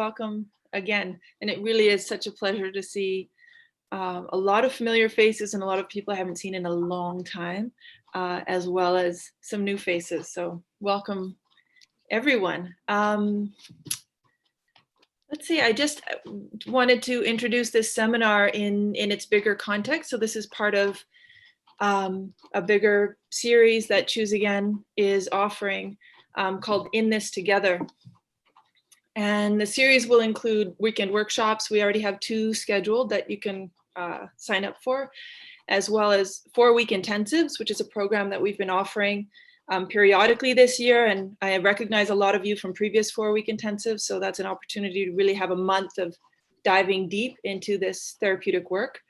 welcome again. And it really is such a pleasure to see a lot of familiar faces and a lot of people I haven't seen in a long time, as well as some new faces. So welcome, everyone. Let's see, I just wanted to introduce this seminar in its bigger context. So this is part of a bigger series that Choose Again is offering called In This Together. And the series will include weekend workshops. We already have 2 scheduled that you can sign up for, as well as 4-week intensives, which is a program that we've been offering periodically this year. And I recognize a lot of you from previous 4-week intensives. So that's an opportunity to really have a month of diving deep into this therapeutic work,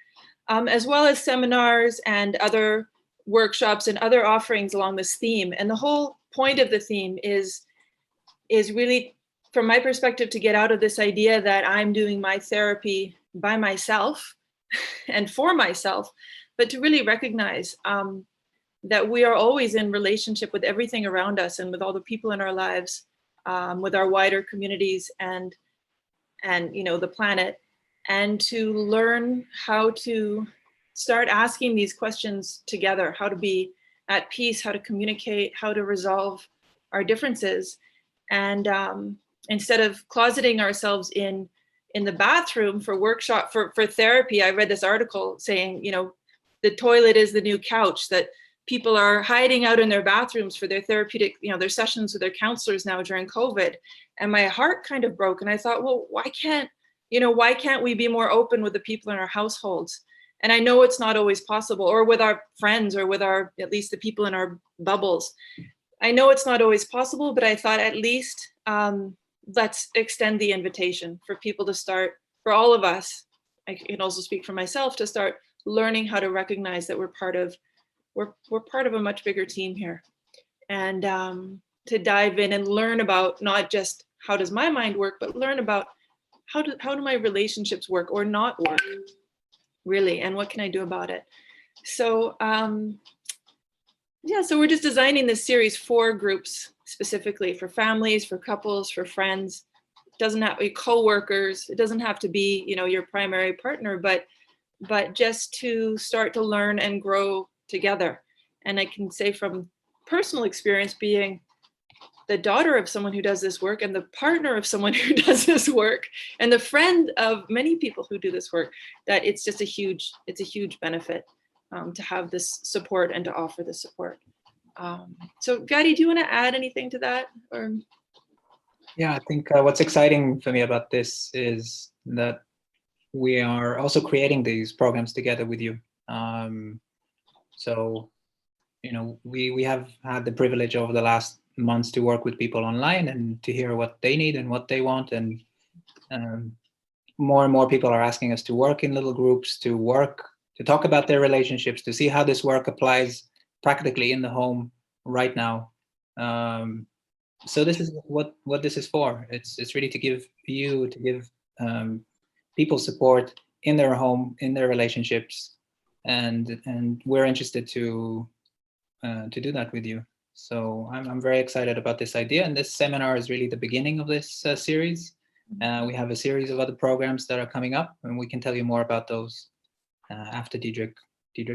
as well as seminars and other workshops and other offerings along this theme. And the whole point of the theme is really, from my perspective, to get out of this idea that I'm doing my therapy by myself and for myself, but to really recognize that we are always in relationship with everything around us and with all the people in our lives, with our wider communities and the planet, and to learn how to start asking these questions together, how to be at peace, how to communicate, how to resolve our differences. And instead of closeting ourselves in the bathroom for workshop, for therapy, I read this article saying, the toilet is the new couch, that people are hiding out in their bathrooms for their therapeutic, their sessions with their counselors now during COVID. And my heart kind of broke. And I thought, well, why can't we be more open with the people in our households? And I know it's not always possible, or with our friends, or with at least the people in our bubbles. I know it's not always possible, but I thought at least let's extend the invitation for people to start, for all of us, I can also speak for myself, to start learning how to recognize that we're part of a much bigger team here. And to dive in and learn about not just how does my mind work, but learn about how do my relationships work or not work, really, and what can I do about it? So so we're just designing this series for groups, specifically for families, for couples, for friends. It doesn't have to be co-workers. It doesn't have to be, your primary partner, but just to start to learn and grow together. And I can say from personal experience, being the daughter of someone who does this work and the partner of someone who does this work and the friend of many people who do this work, that it's just a huge benefit to have this support and to offer this support. So Gadi, do you want to add anything to that? Or? Yeah, I think what's exciting for me about this is that we are also creating these programs together with you. So, we have had the privilege over the last months to work with people online and to hear what they need and what they want. And more and more people are asking us to work in little groups, to talk about their relationships, to see how this work applies practically in the home right now. So this is what this is for. It's really to give people support in their home, in their relationships, and we're interested to do that with you. So I'm very excited about this idea, and this seminar is really the beginning of this series. We have a series of other programs that are coming up, and we can tell you more about those after Diedrich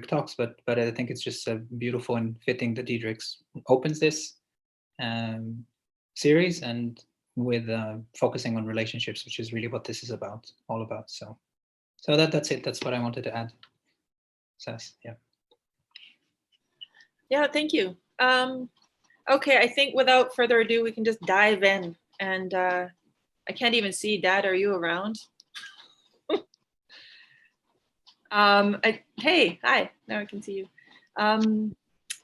talks. But I think it's just beautiful and fitting that Diedrich opens this series, and with focusing on relationships, which is really what this is all about. So that's it. That's what I wanted to add. Sass, yeah. Yeah, thank you. Okay, I think without further ado, we can just dive in. And I can't even see Dad. Are you around? Hey, hi. Now I can see you.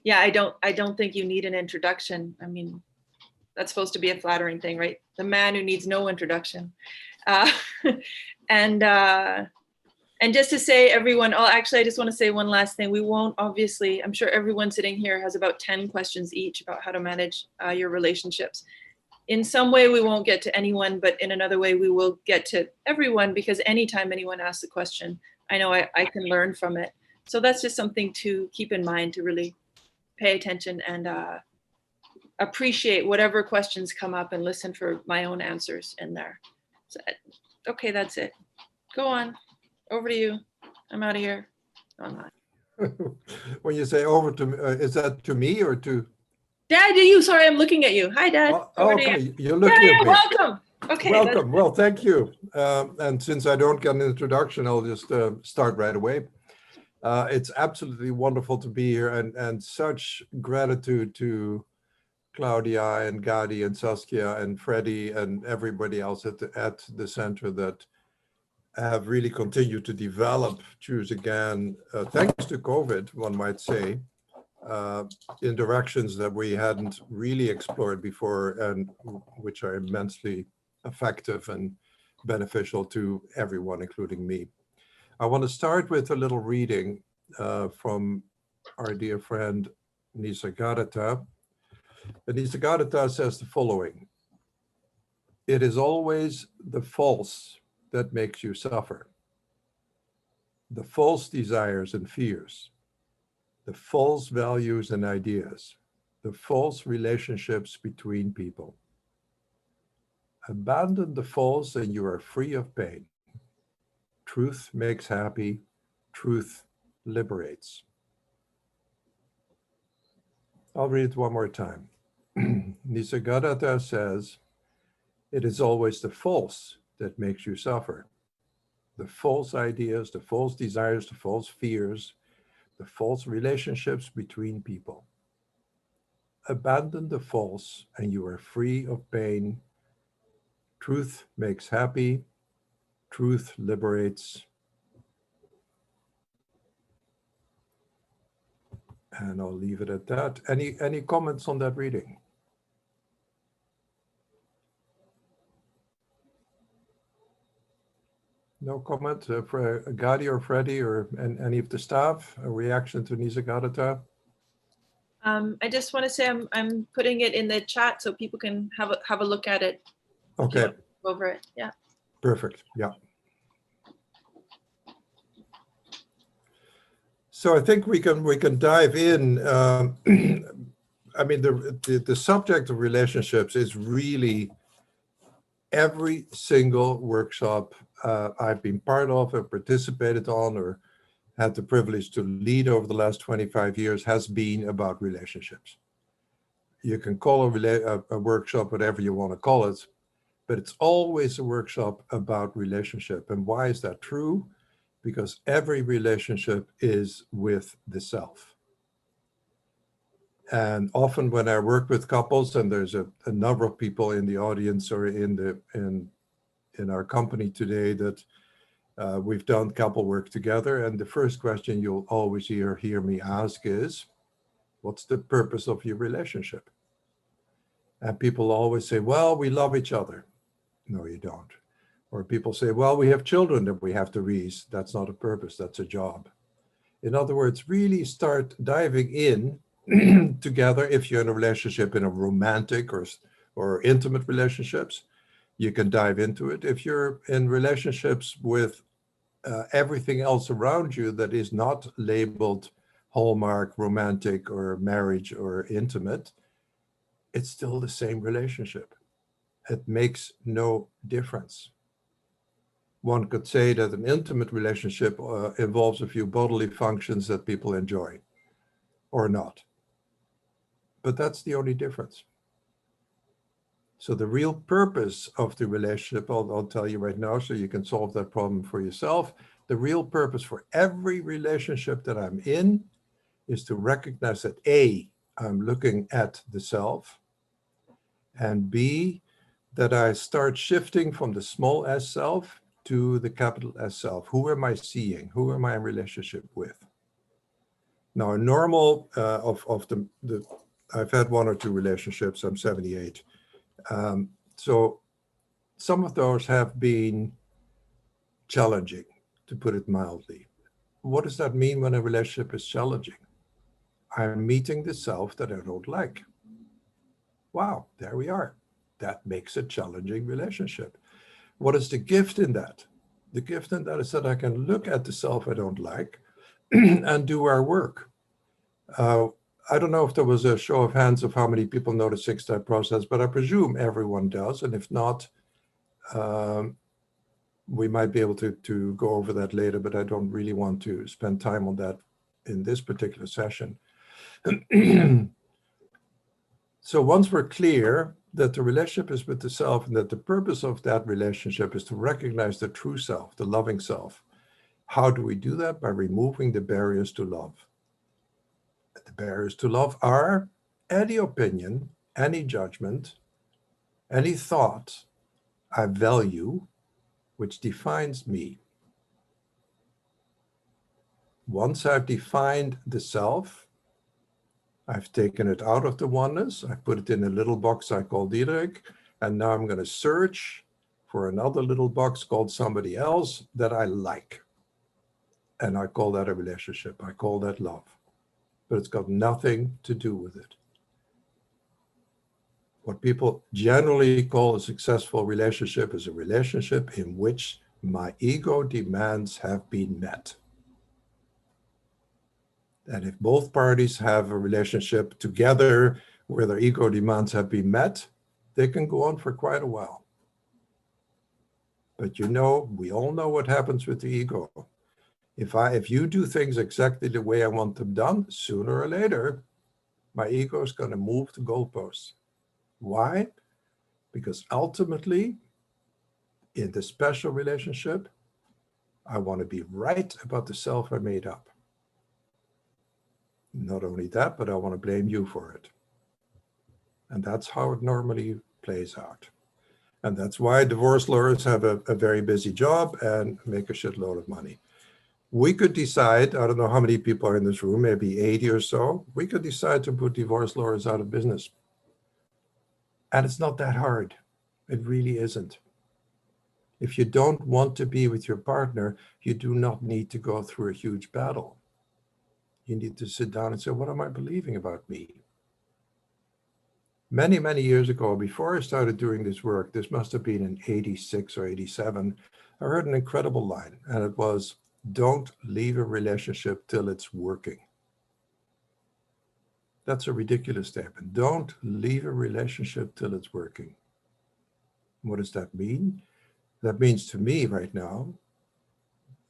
Yeah, I don't think you need an introduction. I mean, that's supposed to be a flattering thing, right? The man who needs no introduction. And just to say, everyone, actually, I just want to say one last thing. We won't, obviously, I'm sure everyone sitting here has about 10 questions each about how to manage your relationships. In some way, we won't get to anyone, but in another way, we will get to everyone, because anytime anyone asks a question, I know I can learn from it. So that's just something to keep in mind, to really pay attention and appreciate whatever questions come up and listen for my own answers in there. Okay, that's it. Go on. Over to you. I'm out of here. No, I'm not. When you say over to me, is that to me or to? Dad, to you. Sorry, I'm looking at you. Hi, Dad. Oh, Over to you. okay, you're looking Yeah, at me. welcome. Okay. Welcome. Well, thank you. And since I don't get an introduction, I'll just start right away. It's absolutely wonderful to be here, and such gratitude to Claudia and Gadi and Saskia and Freddie and everybody else at the center that have really continued to develop Choose Again, thanks to COVID, one might say, in directions that we hadn't really explored before, and which are immensely effective and beneficial to everyone, including me. I want to start with a little reading from our dear friend Nisargadatta. And Nisargadatta says the following: "It is always the false that makes you suffer. The false desires and fears, the false values and ideas, the false relationships between people. Abandon the false and you are free of pain. Truth makes happy. Truth liberates." I'll read it one more time. Nisargadatta says, "It is always the false that makes you suffer. The false ideas, the false desires, the false fears, the false relationships between people. Abandon the false and you are free of pain. Truth makes happy. Truth liberates." And I'll leave it at that. Any comments on that reading? No comment for Gadi or Freddie or any of the staff? A reaction to Nisargadatta? I just want to say I'm putting it in the chat so people can have a look at it. Okay. Over it. Yeah. Perfect. Yeah. So I think we can dive in. I mean, the subject of relationships is really every single workshop I've been part of or participated on or had the privilege to lead over the last 25 years has been about relationships. You can call a workshop whatever you want to call it, but it's always a workshop about relationship. And why is that true? Because every relationship is with the self. And often when I work with couples, and there's a number of people in the audience or in our company today that we've done couple work together. And the first question you'll always hear me ask is, what's the purpose of your relationship? And people always say, well, we love each other. No, you don't. Or people say, well, we have children that we have to raise. That's not a purpose, that's a job. In other words, really start diving in together. If you're in a relationship, in a romantic or intimate relationships, you can dive into it. If you're in relationships with everything else around you that is not labeled Hallmark, romantic, or marriage, or intimate, it's still the same relationship. It makes no difference. One could say that an intimate relationship involves a few bodily functions that people enjoy or not. But that's the only difference. So the real purpose of the relationship, I'll tell you right now so you can solve that problem for yourself. The real purpose for every relationship that I'm in is to recognize that A, I'm looking at the self, and B, that I start shifting from the small s self to the capital S self. Who am I seeing? Who am I in relationship with? Now, a normal I've had one or two relationships. I'm 78. So some of those have been challenging, to put it mildly. What does that mean when a relationship is challenging? I'm meeting the self that I don't like. Wow, there we are. That makes a challenging relationship. What is the gift in that? The gift in that is that I can look at the self I don't like and do our work. I don't know if there was a show of hands of how many people know the 6-step process, but I presume everyone does. And if not, We might be able to go over that later, but I don't really want to spend time on that in this particular session. So once we're clear that the relationship is with the self and that the purpose of that relationship is to recognize the true self, the loving self, how do we do that? By removing the barriers to love. The barriers to love are any opinion, any judgment, any thought I value, which defines me. Once I've defined the self, I've taken it out of the oneness, I put it in a little box I call Deepening, and now I'm going to search for another little box called somebody else that I like. And I call that a relationship. I call that love. But it's got nothing to do with it. What people generally call a successful relationship is a relationship in which my ego demands have been met. And if both parties have a relationship together where their ego demands have been met, they can go on for quite a while. But you know, we all know what happens with the ego. If you do things exactly the way I want them done, sooner or later, my ego is going to move the goalposts. Why? Because ultimately, in the special relationship, I want to be right about the self I made up. Not only that, but I want to blame you for it. And that's how it normally plays out. And that's why divorce lawyers have a very busy job and make a shitload of money. We could decide, I don't know how many people are in this room, maybe 80 or so, we could decide to put divorce lawyers out of business. And it's not that hard. It really isn't. If you don't want to be with your partner, you do not need to go through a huge battle. You need to sit down and say, what am I believing about me? Many, many years ago, before I started doing this work, this must have been in 86 or 87, I heard an incredible line, and it was, don't leave a relationship till it's working. That's a ridiculous statement. Don't leave a relationship till it's working. What does that mean? That means to me right now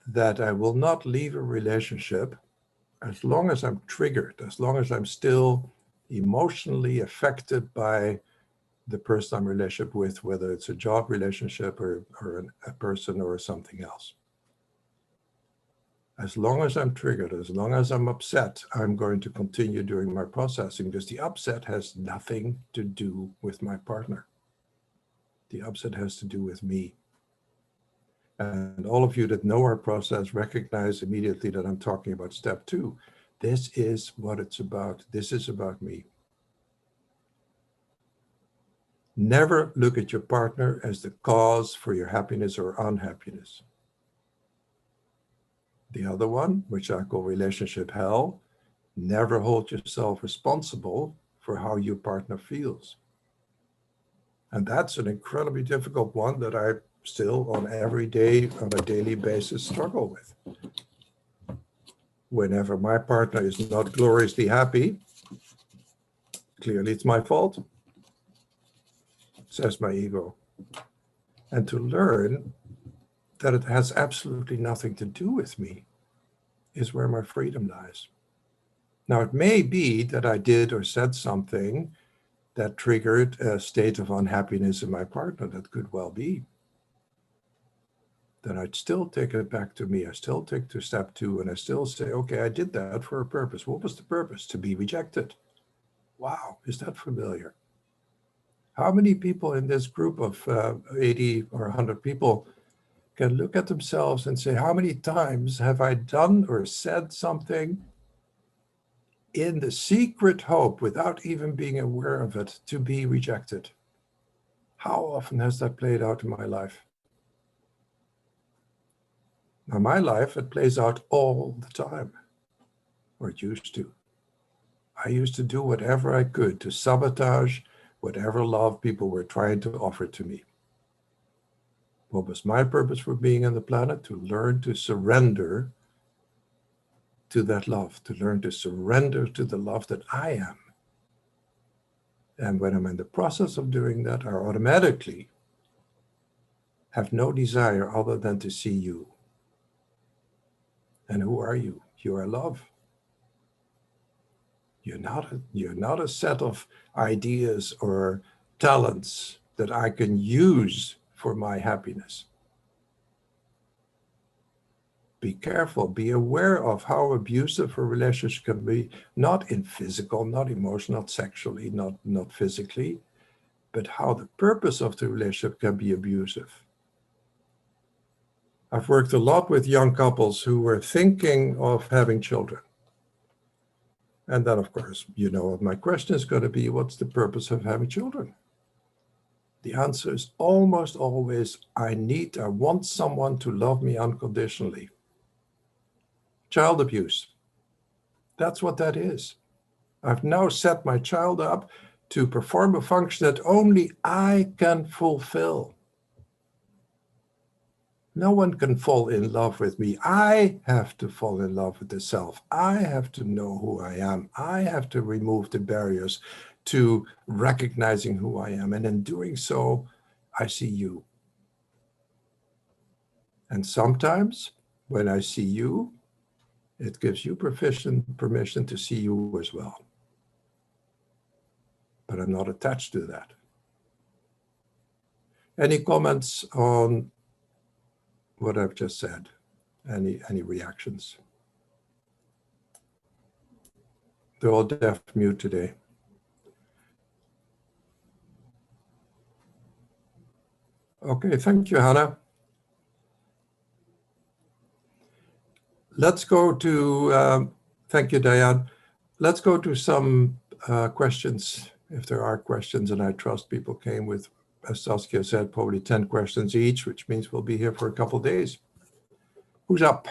that I will not leave a relationship as long as I'm triggered, as long as I'm still emotionally affected by the person I'm in a relationship with, whether it's a job relationship or a person or something else. As long as I'm triggered, as long as I'm upset, I'm going to continue doing my processing because the upset has nothing to do with my partner. The upset has to do with me. And all of you that know our process recognize immediately that I'm talking about step 2. This is what it's about. This is about me. Never look at your partner as the cause for your happiness or unhappiness. The other one, which I call relationship hell, never hold yourself responsible for how your partner feels. And that's an incredibly difficult one that I still on a daily basis struggle with. Whenever my partner is not gloriously happy, clearly it's my fault, says my ego. And to learn that it has absolutely nothing to do with me is where my freedom lies. Now, it may be that I did or said something that triggered a state of unhappiness in my partner. That could well be. Then I'd still take it back to me. I still take to step 2 and I still say, okay, I did that for a purpose. What was the purpose? To be rejected. Wow, is that familiar? How many people in this group of 80 or 100 people can look at themselves and say, how many times have I done or said something in the secret hope, without even being aware of it, to be rejected? How often has that played out in my life? Now, my life, it plays out all the time, or it used to. I used to do whatever I could to sabotage whatever love people were trying to offer to me. What was my purpose for being on the planet? To learn to surrender to that love, to learn to surrender to the love that I am. And when I'm in the process of doing that, I automatically have no desire other than to see you. And who are you? You are love. You're not a set of ideas or talents that I can use for my happiness. Be careful, be aware of how abusive a relationship can be, not in physical, not emotional, not sexually, not physically, but how the purpose of the relationship can be abusive. I've worked a lot with young couples who were thinking of having children. And then, of course, you know what my question is going to be, what's the purpose of having children? The answer is almost always, I want someone to love me unconditionally. Child abuse. That's what that is. I've now set my child up to perform a function that only I can fulfill. No one can fall in love with me. I have to fall in love with the self. I have to know who I am. I have to remove the barriers to recognizing who I am. And in doing so, I see you. And sometimes when I see you, it gives you permission to see you as well. But I'm not attached to that. Any comments on what I've just said? Any reactions? They're all deaf mute today. Okay, thank you, Hannah. Let's go to, thank you, Diane. Let's go to some questions, if there are questions, and I trust people came with, as Saskia said, probably 10 questions each, which means we'll be here for a couple of days. Who's up?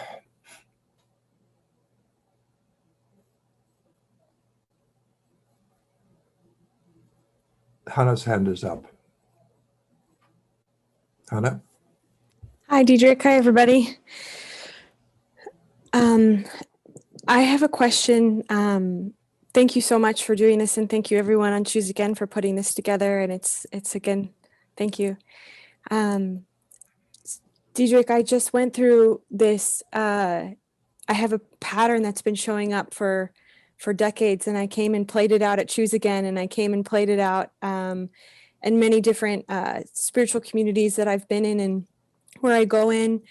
Hannah's hand is up. Hannah? Hi, Diedrich. Hi, everybody. I have a question. Thank you so much for doing this, and thank you everyone on Choose Again for putting this together. And it's again, thank you. Diedrich, I just went through this. I have a pattern that's been showing up for decades, and I came and played it out at Choose Again, and I came and played it out in many different spiritual communities that I've been in, and where I go in,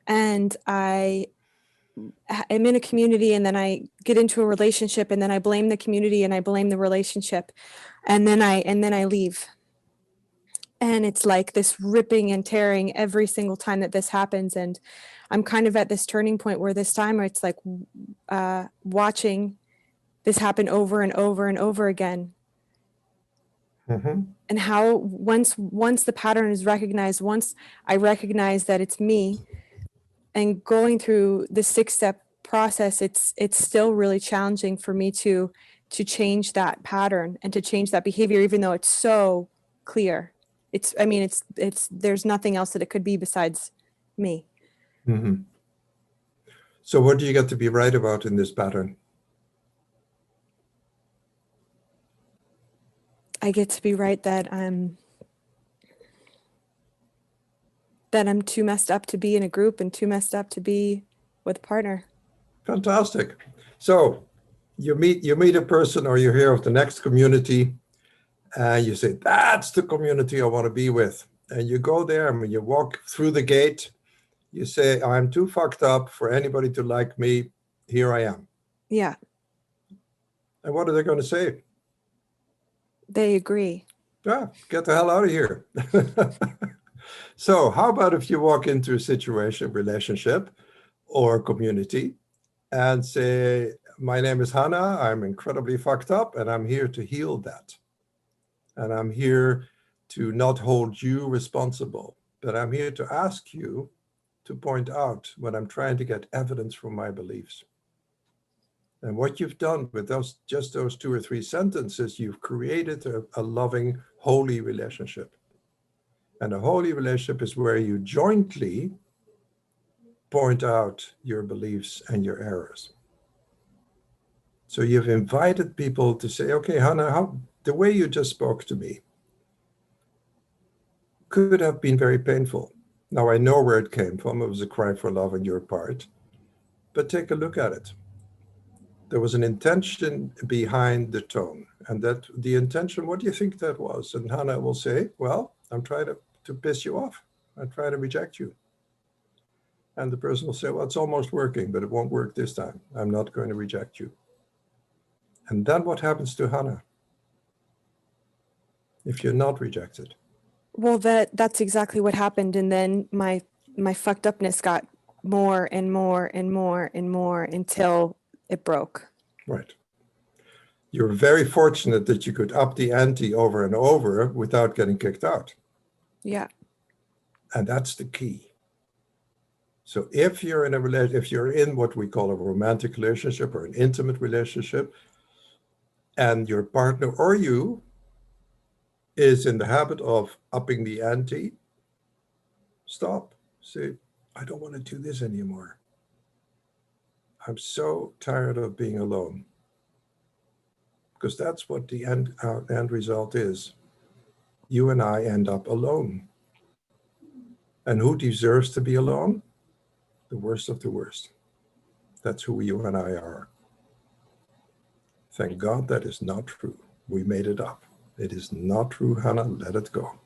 and I'm in a community, and then I get into a relationship, and then I blame the community and I blame the relationship, and then I leave. And it's like this ripping and tearing every single time that this happens. And I'm kind of at this turning point where this time it's like watching this happen over and over and over again. Mm-hmm. And how once the pattern is recognized, once I recognize that it's me, and going through the 6-step process, it's still really challenging for me to change that pattern and to change that behavior, even though it's so clear. It's there's nothing else that it could be besides me. Mm-hmm. So what do you got to be right about in this pattern? I get to be right that I'm too messed up to be in a group and too messed up to be with a partner. Fantastic. So you meet a person, or you hear of the next community, and you say, that's the community I want to be with. And you go there, and when you walk through the gate, you say, I'm too fucked up for anybody to like me. Here I am. Yeah. And what are they going to say? They agree. Ah, get the hell out of here. So how about if you walk into a situation, relationship, or community, and say, my name is Hannah, I'm incredibly fucked up, and I'm here to heal that. And I'm here to not hold you responsible, but I'm here to ask you to point out when I'm trying to get evidence from my beliefs. And what you've done with those 2 or 3 sentences, you've created a loving, holy relationship. And a holy relationship is where you jointly point out your beliefs and your errors. So you've invited people to say, okay, Hannah, the way you just spoke to me could have been very painful. Now, I know where it came from. It was a cry for love on your part. But take a look at it. There was an intention behind the tone. And that the intention, what do you think that was? And Hannah will say, well, I'm trying to piss you off. I'm trying to reject you. And the person will say, well, it's almost working, but it won't work this time. I'm not going to reject you. And then what happens to Hannah if you're not rejected? Well, that's exactly what happened. And then my fucked upness got more and more and more and more until it broke. Right. You're very fortunate that you could up the ante over and over without getting kicked out. Yeah. And that's the key. So if you're in a relationship, if you're in what we call a romantic relationship or an intimate relationship, and your partner or you is in the habit of upping the ante, stop. Say, I don't want to do this anymore. I'm so tired of being alone. Because that's what the end result is. You and I end up alone. And who deserves to be alone? The worst of the worst. That's who you and I are. Thank God that is not true. We made it up. It is not true, Hannah. Let it go.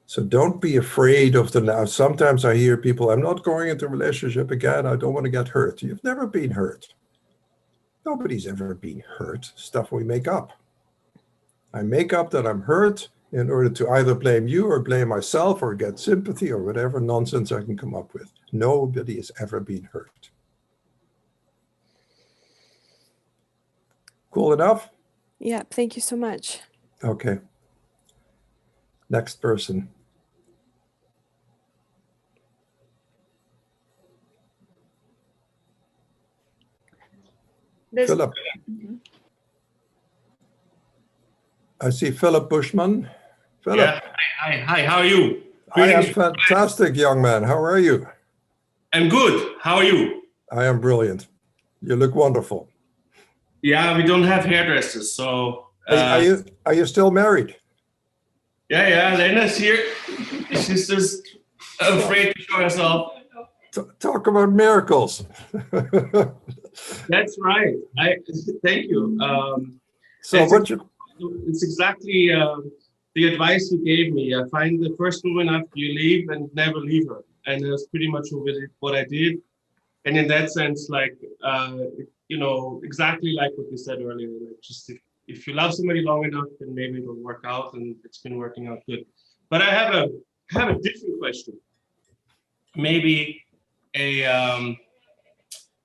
So don't be afraid of the now. Sometimes I hear people, I'm not going into a relationship again. I don't want to get hurt. You've never been hurt. Nobody's ever been hurt. Stuff we make up. I make up that I'm hurt in order to either blame you or blame myself or get sympathy or whatever nonsense I can come up with. Nobody has ever been hurt. Cool enough? Yeah. Thank you so much. Okay. Next person. Philip. I see Philip Bushman. Philip. Yeah. Hi. How are you? I am fantastic, young man. How are you? I'm good. How are you? I am brilliant. You look wonderful. Yeah, we don't have hairdressers, so. Are you still married? Yeah. Lena's here. She's just afraid to show herself. Talk about miracles. That's right. Thank you. It's exactly the advice you gave me. I find the first woman after you leave and never leave her. And that's pretty much what I did. And in that sense, like, exactly like what you said earlier, like just if you love somebody long enough, then maybe it'll work out, and it's been working out good. But I have a different question. Maybe a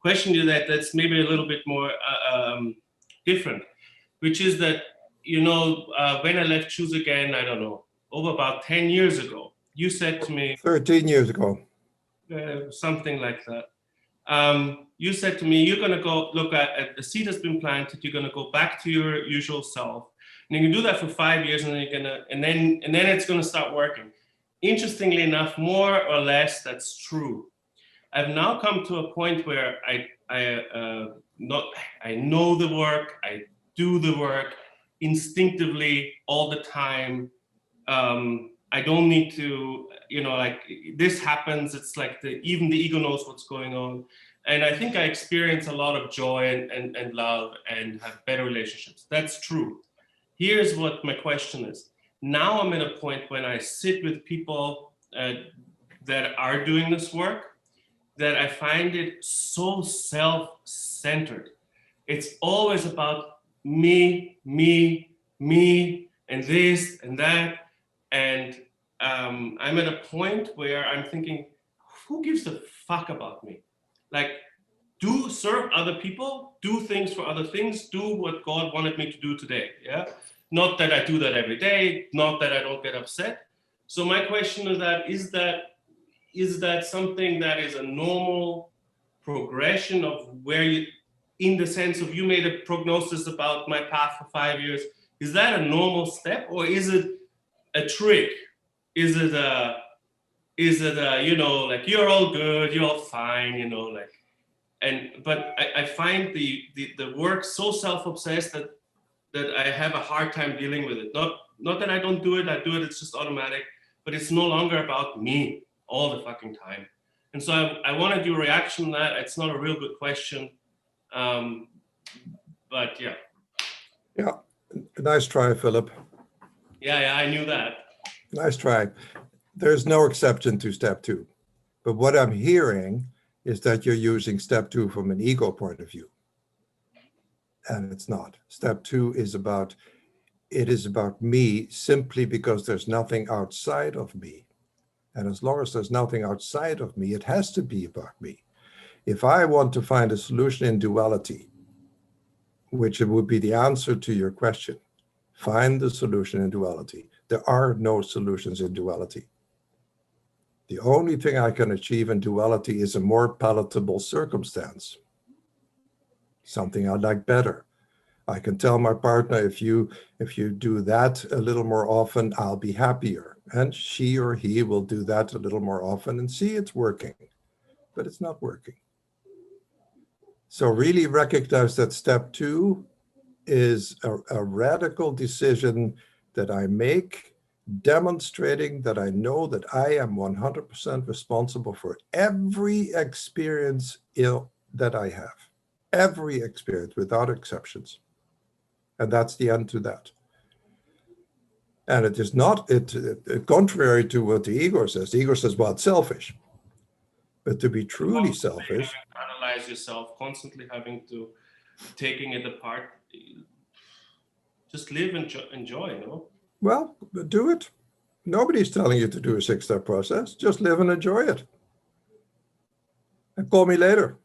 question to that's maybe a little bit more different, which is that, when I left Choose Again, I don't know, over about 10 years ago, you said to me— 13 years ago. Something like that. You said to me, you're going to go look at the seed has been planted. You're going to go back to your usual self, and you can do that for 5 years, and then you're gonna, and then it's going to start working. Interestingly enough, more or less, that's true. I've now come to a point where I know the work, I do the work instinctively all the time. I don't need to, like, this happens. It's like even the ego knows what's going on. And I think I experience a lot of joy and love and have better relationships. That's true. Here's what my question is. Now I'm at a point when I sit with people that are doing this work, that I find it so self-centered. It's always about me, and this and that. And I'm at a point where I'm thinking, who gives a fuck about me? Like, serve other people, do things for other things, do what God wanted me to do today. Yeah. Not that I do that every day, not that I don't get upset. So my question is that something that is a normal progression of where you, in the sense of you made a prognosis about my path for 5 years, is that a normal step, or is it a trick? Is it a, like, you're all good, you're all fine, like, but I find the work so self-obsessed that I have a hard time dealing with it. Not that I don't do it, I do it, it's just automatic. but it's no longer about me all the fucking time. And so I wanted your reaction on that. It's not a real good question, but yeah. Yeah, nice try, Philip. Yeah, I knew that. Nice try. There's no exception to step 2. But what I'm hearing is that you're using step 2 from an ego point of view. And it's not. Step 2 is about, it is about me simply because there's nothing outside of me. And as long as there's nothing outside of me, it has to be about me. If I want to find a solution in duality, which would be the answer to your question, find the solution in duality. There are no solutions in duality. The only thing I can achieve in duality is a more palatable circumstance, something I like better. I can tell my partner, if you do that a little more often, I'll be happier. And she or he will do that a little more often and see it's working, but it's not working. So really recognize that step 2 is a radical decision that I make, demonstrating that I know that I am 100% responsible for every experience that I have, every experience without exceptions. And that's the end to that. And it is not, contrary to what the ego says. The ego says, well, it's selfish. But to be truly selfish. Analyze yourself, constantly having to, taking it apart. Just live and enjoy, no? Well, do it. Nobody's telling you to do a 6-step process. Just live and enjoy it. And call me later.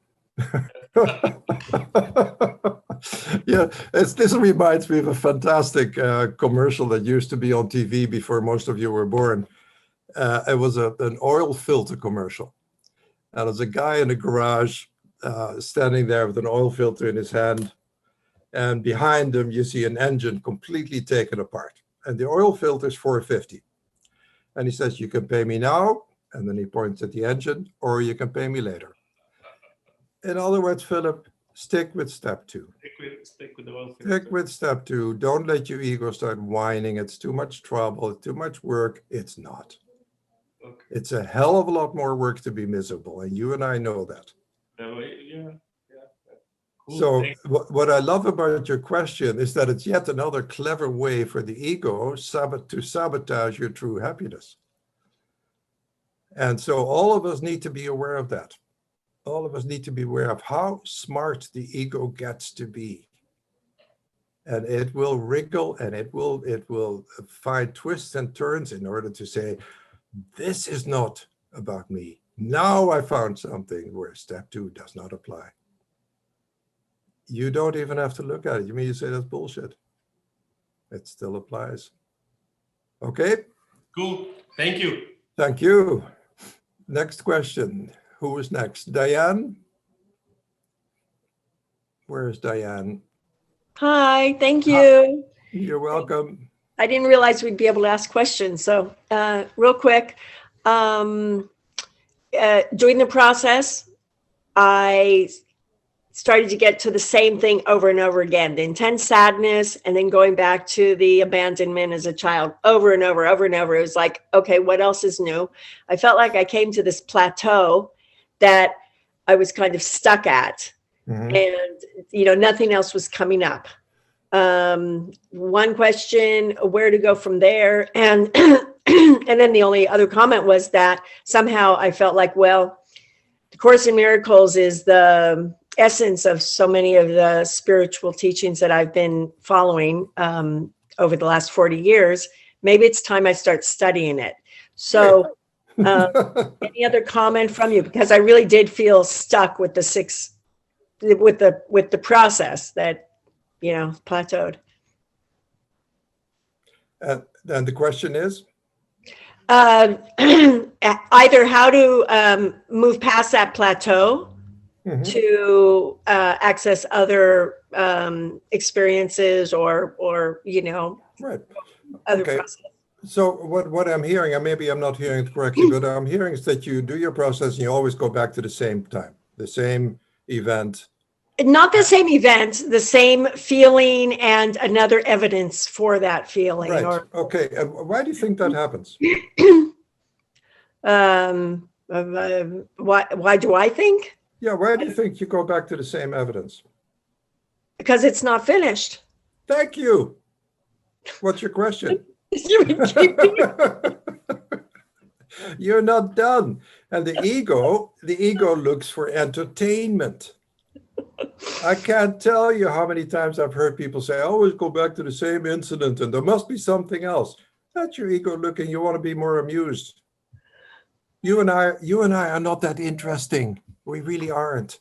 Yeah, this reminds me of a fantastic commercial that used to be on TV before most of you were born. It was an oil filter commercial. And there's a guy in a garage standing there with an oil filter in his hand. And behind him, you see an engine completely taken apart. And the oil filter is $4.50. And he says, you can pay me now. And then he points at the engine, or you can pay me later. In other words, Philip, stick with step 2. Stick with the oil filter. Stick with step 2. Don't let your ego start whining. It's too much trouble. It's too much work. It's not. Okay. It's a hell of a lot more work to be miserable. And you and I know that. Yeah. Cool. So what I love about your question is that it's yet another clever way for the ego to sabotage your true happiness. And so all of us need to be aware of that. All of us need to be aware of how smart the ego gets to be. And it will wriggle and it will find twists and turns in order to say, this is not about me. Now I found something where step 2 does not apply. You don't even have to look at it. You mean you say that's bullshit? It still applies. Okay? Cool. Thank you. Thank you. Next question. Who is next? Diane? Where is Diane? Hi, thank you. You're welcome. I didn't realize we'd be able to ask questions. So real quick, during the process, I started to get to the same thing over and over again, the intense sadness, and then going back to the abandonment as a child over and over and over. It was like, okay, what else is new? I felt like I came to this plateau that I was kind of stuck at. Mm-hmm. And, nothing else was coming up. One question, where to go from there. And, and then the only other comment was that somehow I felt like, well, the Course in Miracles is the essence of so many of the spiritual teachings that I've been following over the last 40 years. Maybe it's time I start studying it. So any other comment from you? Because I really did feel stuck with with the process that, plateaued. And the question is? Either how to move past that plateau, mm-hmm. to access other experiences or right. Other okay. processes. So what I'm hearing, and maybe I'm not hearing it correctly, but I'm hearing is that you do your process and you always go back to the same time, the same event, Not the same event, the same feeling and another evidence for that feeling. Right. Or Okay. Why do you think that happens? why do I think? Yeah. Why do you think you go back to the same evidence? Because it's not finished. Thank you. What's your question? You're not done. And the ego looks for entertainment. I can't tell you how many times I've heard people say, I always go back to the same incident and there must be something else. That's your ego looking. You want to be more amused. You and I are not that interesting. We really aren't.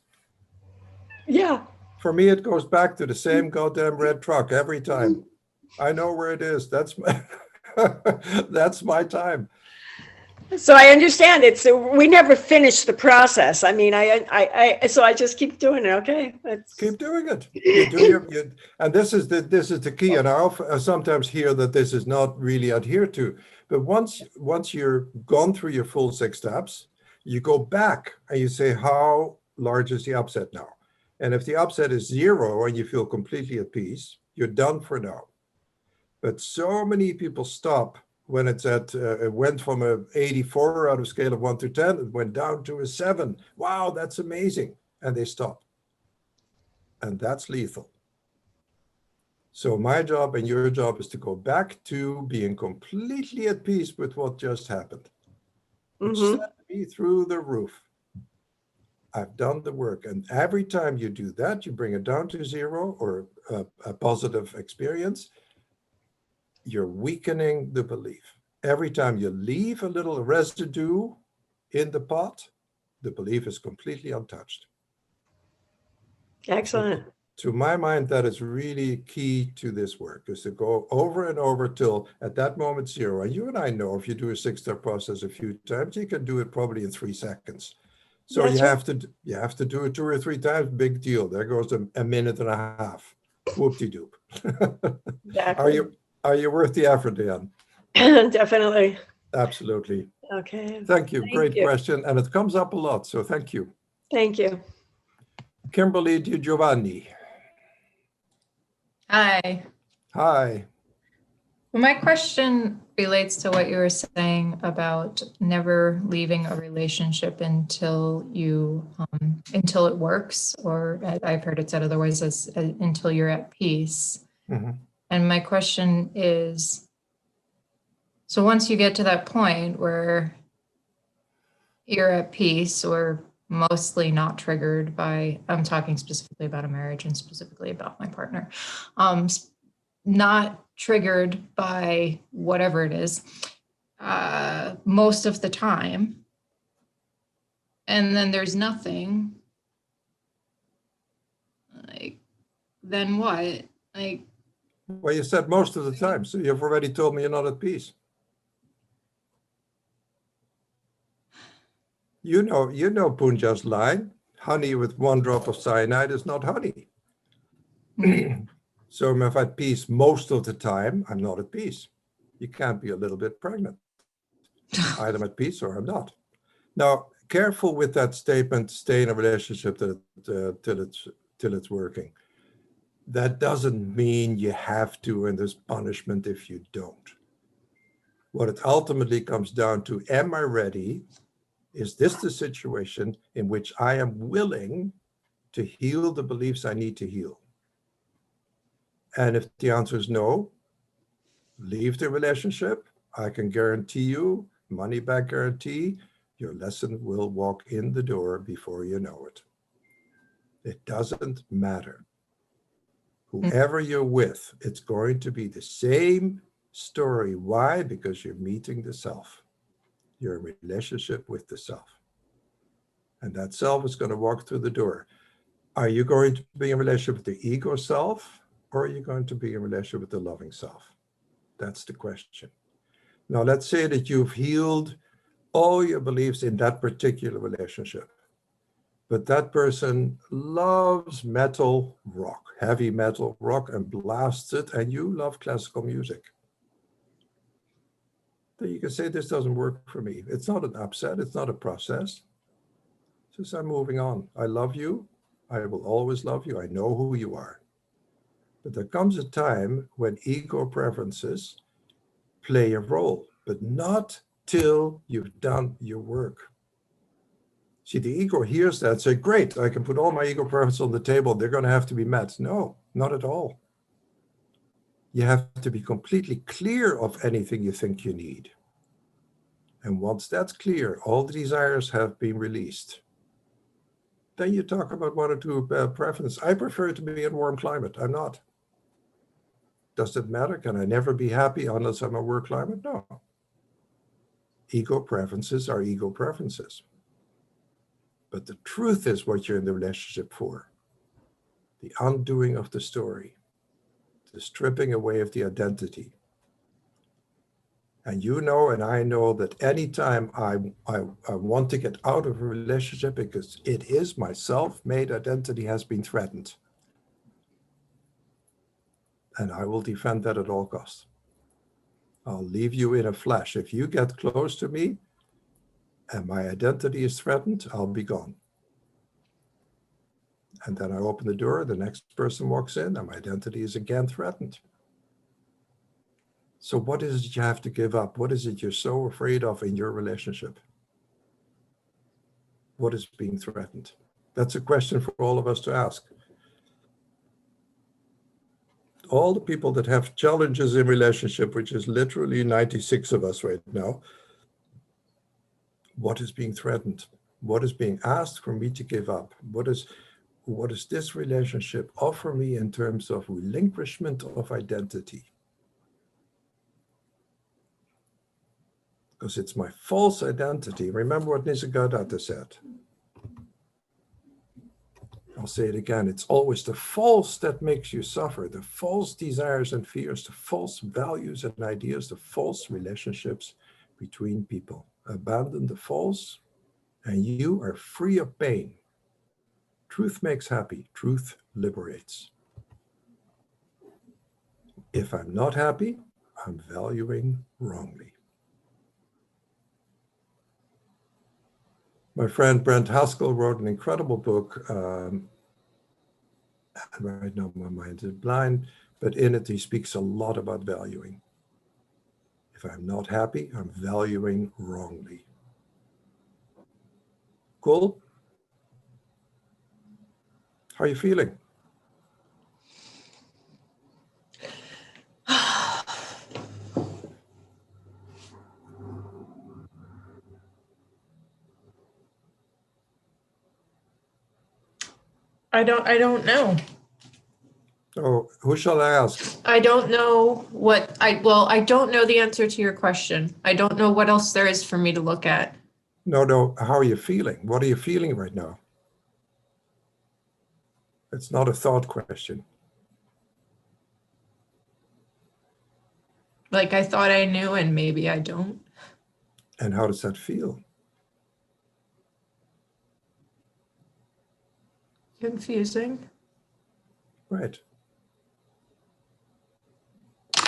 Yeah. For me, it goes back to the same goddamn red truck every time. I know where it is. That's my, that's my time. So I understand it. So we never finish the process. I mean, so I just keep doing it. Okay. Keep doing it. You do and this is the key. And I sometimes hear that this is not really adhered to. But once you're gone through your full 6 steps, you go back and you say, how large is the upset now? And if the upset is 0 and you feel completely at peace, you're done for now. But so many people stop when it's it went from a 84 out of scale of 1 to 10, it went down to a 7. Wow, that's amazing. And they stop. And that's lethal. So my job and your job is to go back to being completely at peace with what just happened, which sent me through the roof. I've done the work. And every time you do that, you bring it down to 0 or a positive experience, you're weakening the belief. Every time you leave a little residue in the pot, the belief is completely untouched. Excellent. So, to my mind, that is really key to this work, is to go over and over till at that moment 0. And you and I know if you do a 6-step process a few times, you can do it probably in 3 seconds. So That's you right. have to do it 2 or 3 times, big deal. There goes a minute and a half. Whoop-de-doop. Exactly. Are you worth the effort, Dan? Definitely. Absolutely. Okay. Thank you. Great you. question. And it comes up a lot. So thank you. Thank you. Kimberly Di Giovanni. Hi. Hi. Well, my question relates to what you were saying about never leaving a relationship until you until it works, or I've heard it said otherwise as until you're at peace. Mm-hmm. And my question is, so once you get to that point where you're at peace or mostly not triggered by, I'm talking specifically about a marriage and specifically about my partner, not triggered by whatever it is most of the time, and then there's nothing, like, then what? Like, Well, you said most of the time, so you've already told me you're not at peace. You know Punja's line, honey with 1 drop of cyanide is not honey. So I'm at peace most of the time, I'm not at peace. You can't be a little bit pregnant. Either I'm at peace or I'm not. Now, careful with that statement, stay in a relationship till it's working. That doesn't mean you have to, and there's punishment if you don't. What it ultimately comes down to, am I ready? Is this the situation in which I am willing to heal the beliefs I need to heal? And if the answer is no, leave the relationship. I can guarantee you, money back guarantee, your lesson will walk in the door before you know it. It doesn't matter. Whoever you're with, it's going to be the same story. Why? Because you're meeting the self. You're in relationship with the self. And that self is going to walk through the door. Are you going to be in relationship with the ego self, or are you going to be in relationship with the loving self? That's the question. Now, let's say that you've healed all your beliefs in that particular relationship, but that person loves metal rock, heavy metal rock, and blasts it, and you love classical music. Then you can say, this doesn't work for me. It's not an upset. It's not a process. It's just I'm moving on. I love you. I will always love you. I know who you are. But there comes a time when ego preferences play a role, but not till you've done your work. See, the ego hears that and says, great, I can put all my ego preferences on the table. They're going to have to be met. No, not at all. You have to be completely clear of anything you think you need. And once that's clear, all the desires have been released. Then you talk about one or two preferences. I prefer to be in a warm climate. I'm not. Does it matter? Can I never be happy unless I'm in a warm climate? No. Ego preferences are ego preferences. But the truth is what you're in the relationship for. The undoing of the story. The stripping away of the identity. And you know, and I know that anytime I want to get out of a relationship because it is my self-made identity has been threatened. And I will defend that at all costs. I'll leave you in a flash. If you get close to me and my identity is threatened, I'll be gone. And then I open the door, the next person walks in, and my identity is again threatened. So what is it you have to give up? What is it you're so afraid of in your relationship? What is being threatened? That's a question for all of us to ask. All the people that have challenges in relationship, which is literally 96 of us right now, what is being threatened? What is being asked for me to give up? What does this relationship offer me in terms of relinquishment of identity? Because it's my false identity. Remember what Nisargadatta said. I'll say it again. It's always the false that makes you suffer. The false desires and fears, the false values and ideas, the false relationships between people. Abandon the false and you are free of pain. Truth makes happy. Truth liberates. If I'm not happy, I'm valuing wrongly. My friend Brent Haskell wrote an incredible book. And right now my mind is blind, but in it he speaks a lot about valuing. If I'm not happy, I'm valuing wrongly. Cool? How are you feeling? I don't know. Oh, who shall I ask? I don't know I don't know the answer to your question. I don't know what else there is for me to look at. No, how are you feeling? What are you feeling right now? It's not a thought question. Like I thought I knew and maybe I don't. And how does that feel? Confusing. Right.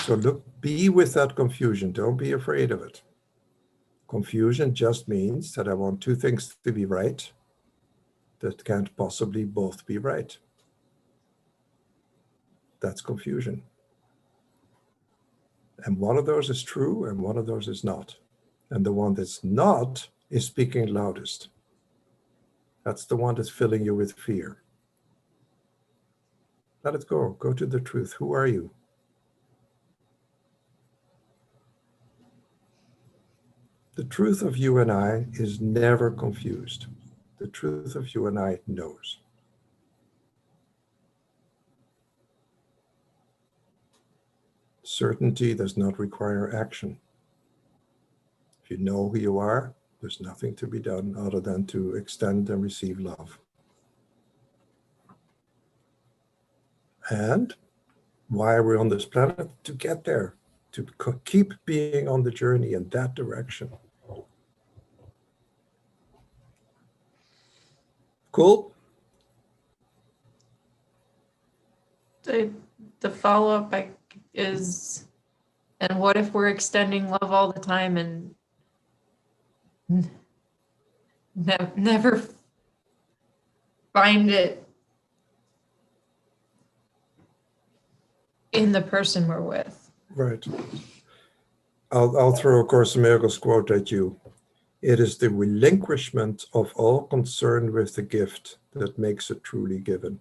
So look, be with that confusion. Don't be afraid of it. Confusion just means that I want two things to be right that can't possibly both be right. That's confusion. And one of those is true and one of those is not. And the one that's not is speaking loudest. That's the one that's filling you with fear. Let it go. Go to the truth. Who are you? The truth of you and I is never confused. The truth of you and I knows. Certainty does not require action. If you know who you are, there's nothing to be done other than to extend and receive love. And why are we on this planet? To get there, to keep being on the journey in that direction. Cool? The follow-up is, and what if we're extending love all the time and never find it in the person we're with. Right. I'll throw a Course in Miracles quote at you. It is the relinquishment of all concern with the gift that makes it truly given.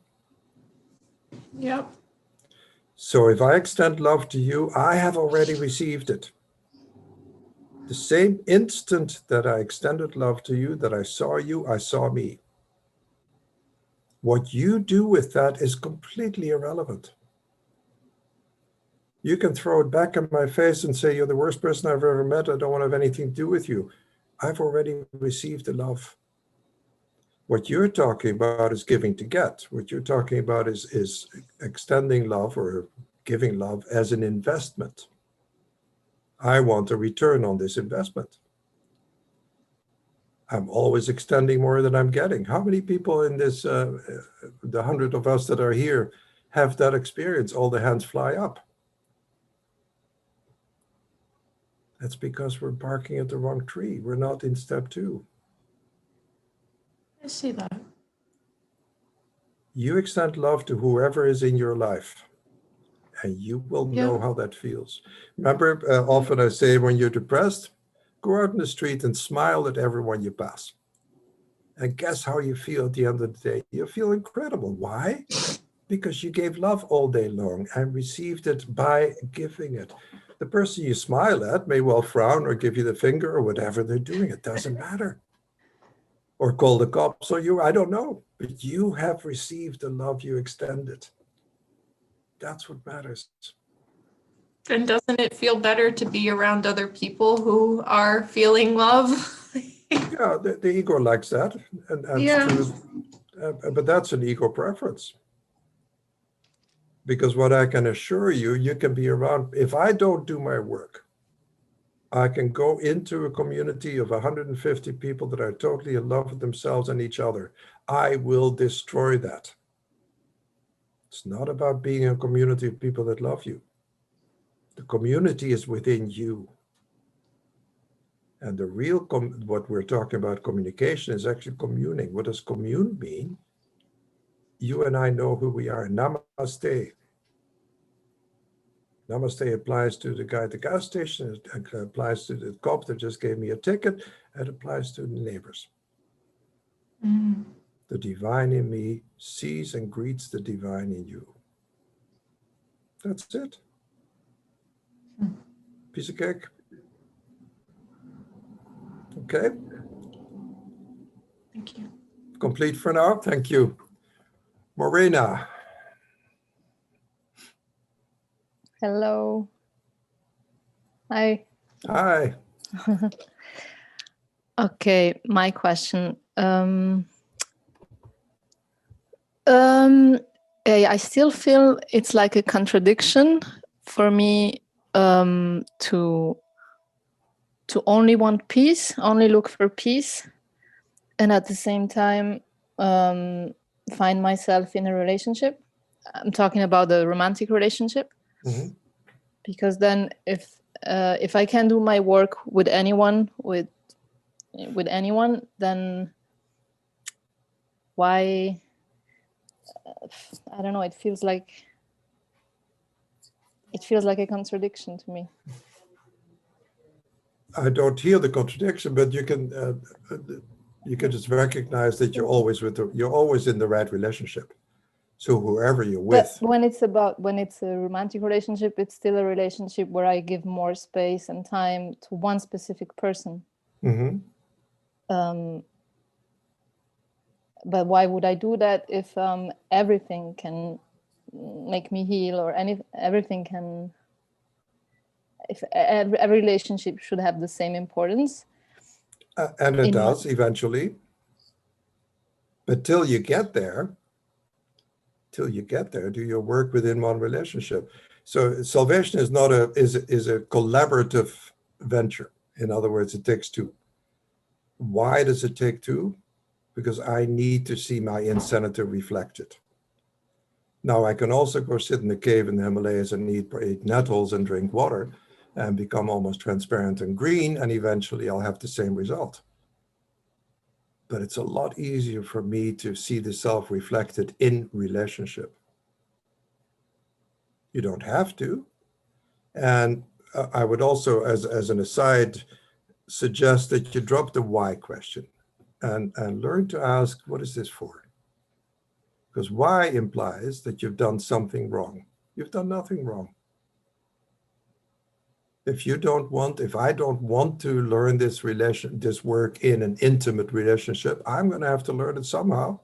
Yep. So if I extend love to you, I have already received it. The same instant that I extended love to you, that I saw me. What you do with that is completely irrelevant. You can throw it back in my face and say, you're the worst person I've ever met. I don't want to have anything to do with you. I've already received the love. What you're talking about is giving to get. What you're talking about is extending love or giving love as an investment. I want a return on this investment. I'm always extending more than I'm getting. How many people in this, the 100 of us that are here, have that experience? All the hands fly up. That's because we're barking at the wrong tree. We're not in step 2. I see that. You extend love to whoever is in your life, and you will know how that feels. Remember, often I say when you're depressed, go out in the street and smile at everyone you pass. And guess how you feel at the end of the day? You feel incredible. Why? Because you gave love all day long and received it by giving it. The person you smile at may well frown or give you the finger or whatever they're doing. It doesn't matter. Or call the cops or you, I don't know. But you have received the love you extended. That's what matters. And doesn't it feel better to be around other people who are feeling love? Yeah, the ego likes that. And Yeah. true. But that's an ego preference. Because what I can assure you, you can be around, if I don't do my work, I can go into a community of 150 people that are totally in love with themselves and each other. I will destroy that. It's not about being in a community of people that love you. The community is within you. And the real, what we're talking about communication is actually communing. What does commune mean? You and I know who we are. Namaste. Namaste applies to the guy at the gas station. It applies to the cop that just gave me a ticket. It applies to the neighbors. Mm. The divine in me sees and greets the divine in you. That's it. Piece of cake. Okay. Thank you. Complete for now. Thank you. Morena. Hello. Hi. Hi. Okay, my question. I still feel it's like a contradiction for me to only want peace, only look for peace, and at the same time find myself in a relationship. I'm talking about the romantic relationship. Mm-hmm. Because then if I can do my work with anyone, with anyone, then why, I don't know, it feels like a contradiction to me. I don't hear the contradiction, but you can just recognize that you're always in the right relationship. So whoever you're with. But when it's a romantic relationship, it's still a relationship where I give more space and time to one specific person. Mm-hmm. But why would I do that if everything can make me heal, or everything can? If every relationship should have the same importance. And it does eventually. But till you get there, do your work within one relationship. So salvation is not is a collaborative venture. In other words, it takes two. Why does it take two? Because I need to see my insanity reflected. Now I can also go sit in the cave in the Himalayas and eat nettles and drink water and become almost transparent and green, and eventually I'll have the same result. But it's a lot easier for me to see the self reflected in relationship. You don't have to. And I would also, as an aside, suggest that you drop the why question and learn to ask, what is this for? Because why implies that you've done something wrong. You've done nothing wrong. If I don't want to learn this work in an intimate relationship, I'm going to have to learn it somehow.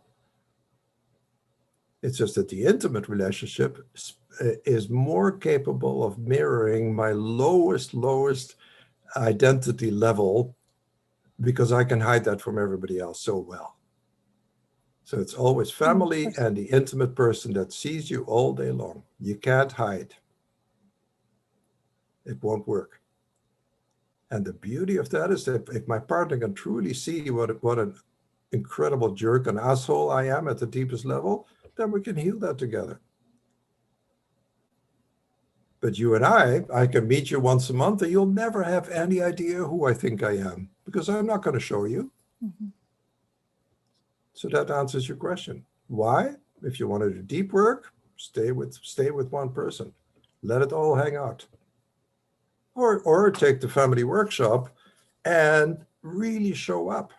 It's just that the intimate relationship is more capable of mirroring my lowest identity level, because I can hide that from everybody else so well. So it's always family and the intimate person that sees you all day long. You can't hide. It won't work. And the beauty of that is that if my partner can truly see what an incredible jerk and asshole I am at the deepest level, then we can heal that together. But you and I can meet you once a month and you'll never have any idea who I think I am, because I'm not going to show you. Mm-hmm. So that answers your question. Why? If you want to do deep work, stay with one person. Let it all hang out. Or take the family workshop and really show up.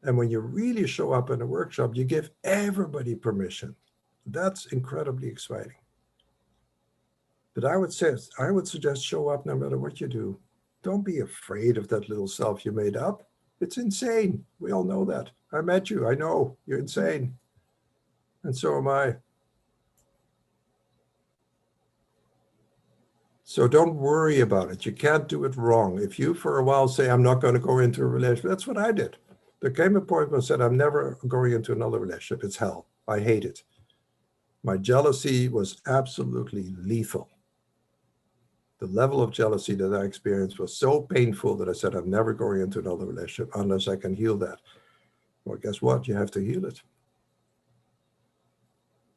And when you really show up in a workshop, you give everybody permission. That's incredibly exciting. But I would suggest show up no matter what you do. Don't be afraid of that little self you made up. It's insane. We all know that. I met you. I know you're insane. And so am I. So don't worry about it. You can't do it wrong. If you for a while say, I'm not going to go into a relationship, that's what I did. There came a point where I said, I'm never going into another relationship. It's hell. I hate it. My jealousy was absolutely lethal. The level of jealousy that I experienced was so painful that I said, I'm never going into another relationship unless I can heal that. Well, guess what? You have to heal it.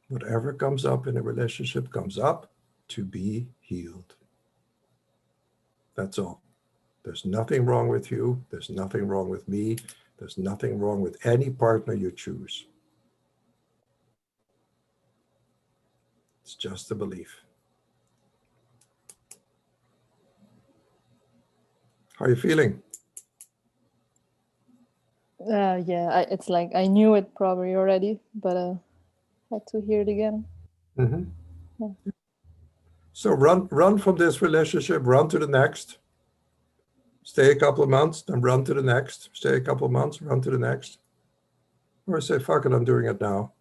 Whatever comes up in a relationship comes up to be healed. That's all. There's nothing wrong with you. There's nothing wrong with me. There's nothing wrong with any partner you choose. It's just a belief. How are you feeling? Yeah, it's like I knew it probably already, but had to hear it again. Mm-hmm. Yeah. So run from this relationship, run to the next. Stay a couple of months, then run to the next. Stay a couple of months, run to the next. Or say, fuck it, I'm doing it now.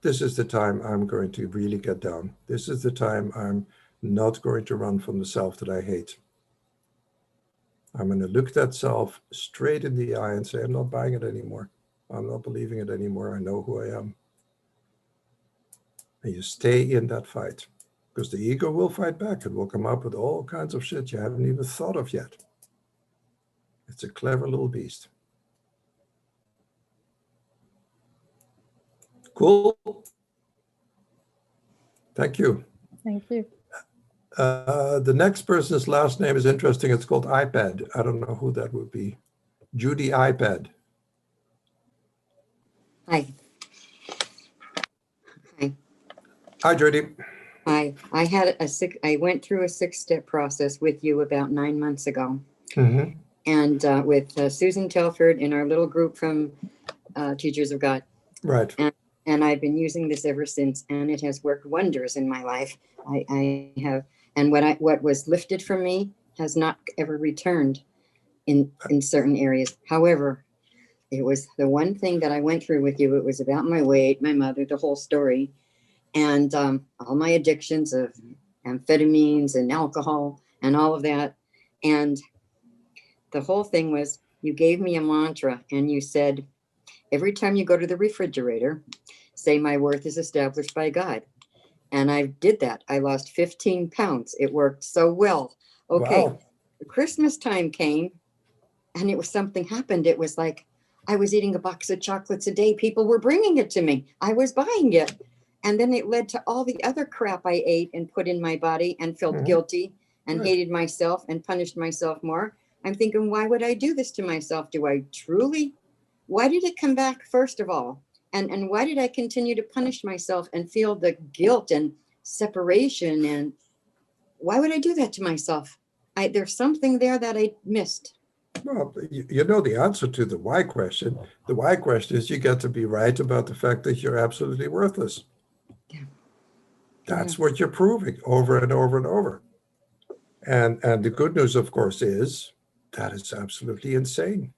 This is the time I'm going to really get down. This is the time I'm not going to run from the self that I hate. I'm going to look that self straight in the eye and say, I'm not buying it anymore. I'm not believing it anymore. I know who I am. And you stay in that fight, because the ego will fight back. It will come up with all kinds of shit you haven't even thought of yet. It's a clever little beast. Cool. Thank you. Thank you. The next person's last name is interesting. It's called iPad. I don't know who that would be. Judy iPad. Hi. Hi. Hi, Judy. Hi. I went through a 6-step process with you about 9 months ago. Mm-hmm. And with Susan Telford in our little group from Teachers of God. Right. And I've been using this ever since, and it has worked wonders in my life. I have, and what was lifted from me has not ever returned in certain areas. However, it was the one thing that I went through with you. It was about my weight, my mother, the whole story, and all my addictions of amphetamines and alcohol and all of that. And the whole thing was, you gave me a mantra and you said, every time you go to the refrigerator, say my worth is established by God. And I did that. I lost 15 pounds. It worked so well. Okay. Wow. Christmas time came and it was something happened. It was like I was eating a box of chocolates a day. People were bringing it to me. I was buying it. And then it led to all the other crap I ate and put in my body and felt guilty and hated myself and punished myself more. I'm thinking, why would I do this to myself? Do I truly? Why did it come back, first of all? And why did I continue to punish myself and feel the guilt and separation? And why would I do that to myself? There's something there that I missed. Well, you know the answer to the why question. The why question is you get to be right about the fact that you're absolutely worthless. Yeah. That's what you're proving over and over and over. And the good news, of course, is that is absolutely insane.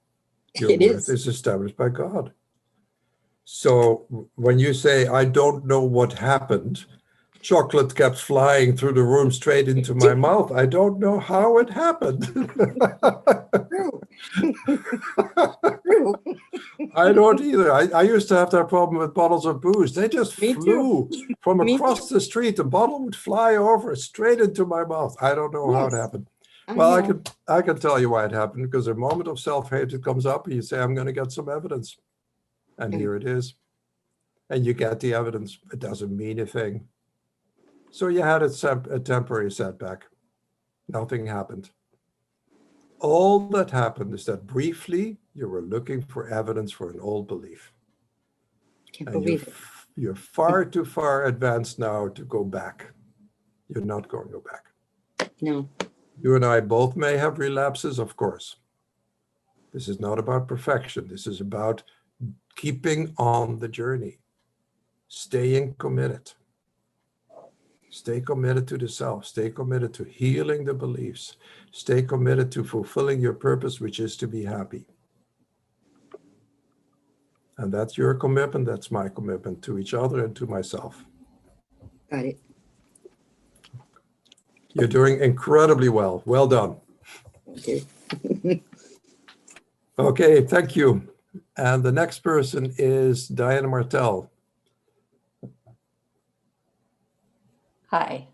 Your It worth is. is established by God. So when you say, I don't know what happened, chocolate kept flying through the room straight into my mouth. I don't know how it happened. True. True. I don't either. I used to have that problem with bottles of booze. They just Me flew too. from Me across the street. The bottle would fly over straight into my mouth. I don't know how it Yes. happened. I Well, know. I can tell you why it happened, because a moment of self-hatred comes up and you say, I'm going to get some evidence. And Yeah. here it is. And you get the evidence. It doesn't mean a thing. So you had a temporary setback. Nothing happened. All that happened is that briefly you were looking for evidence for an old belief. Can't And believe it. you're far too far advanced now to go back. You're not going to go back. No. You and I both may have relapses, of course. This is not about perfection. This is about keeping on the journey, staying committed. Stay committed to the self. Stay committed to healing the beliefs. Stay committed to fulfilling your purpose, which is to be happy. And that's your commitment. That's my commitment to each other and to myself. Got it. You're doing incredibly well. Well done. Okay. Okay, thank you. And the next person is Diana Martel. Hi.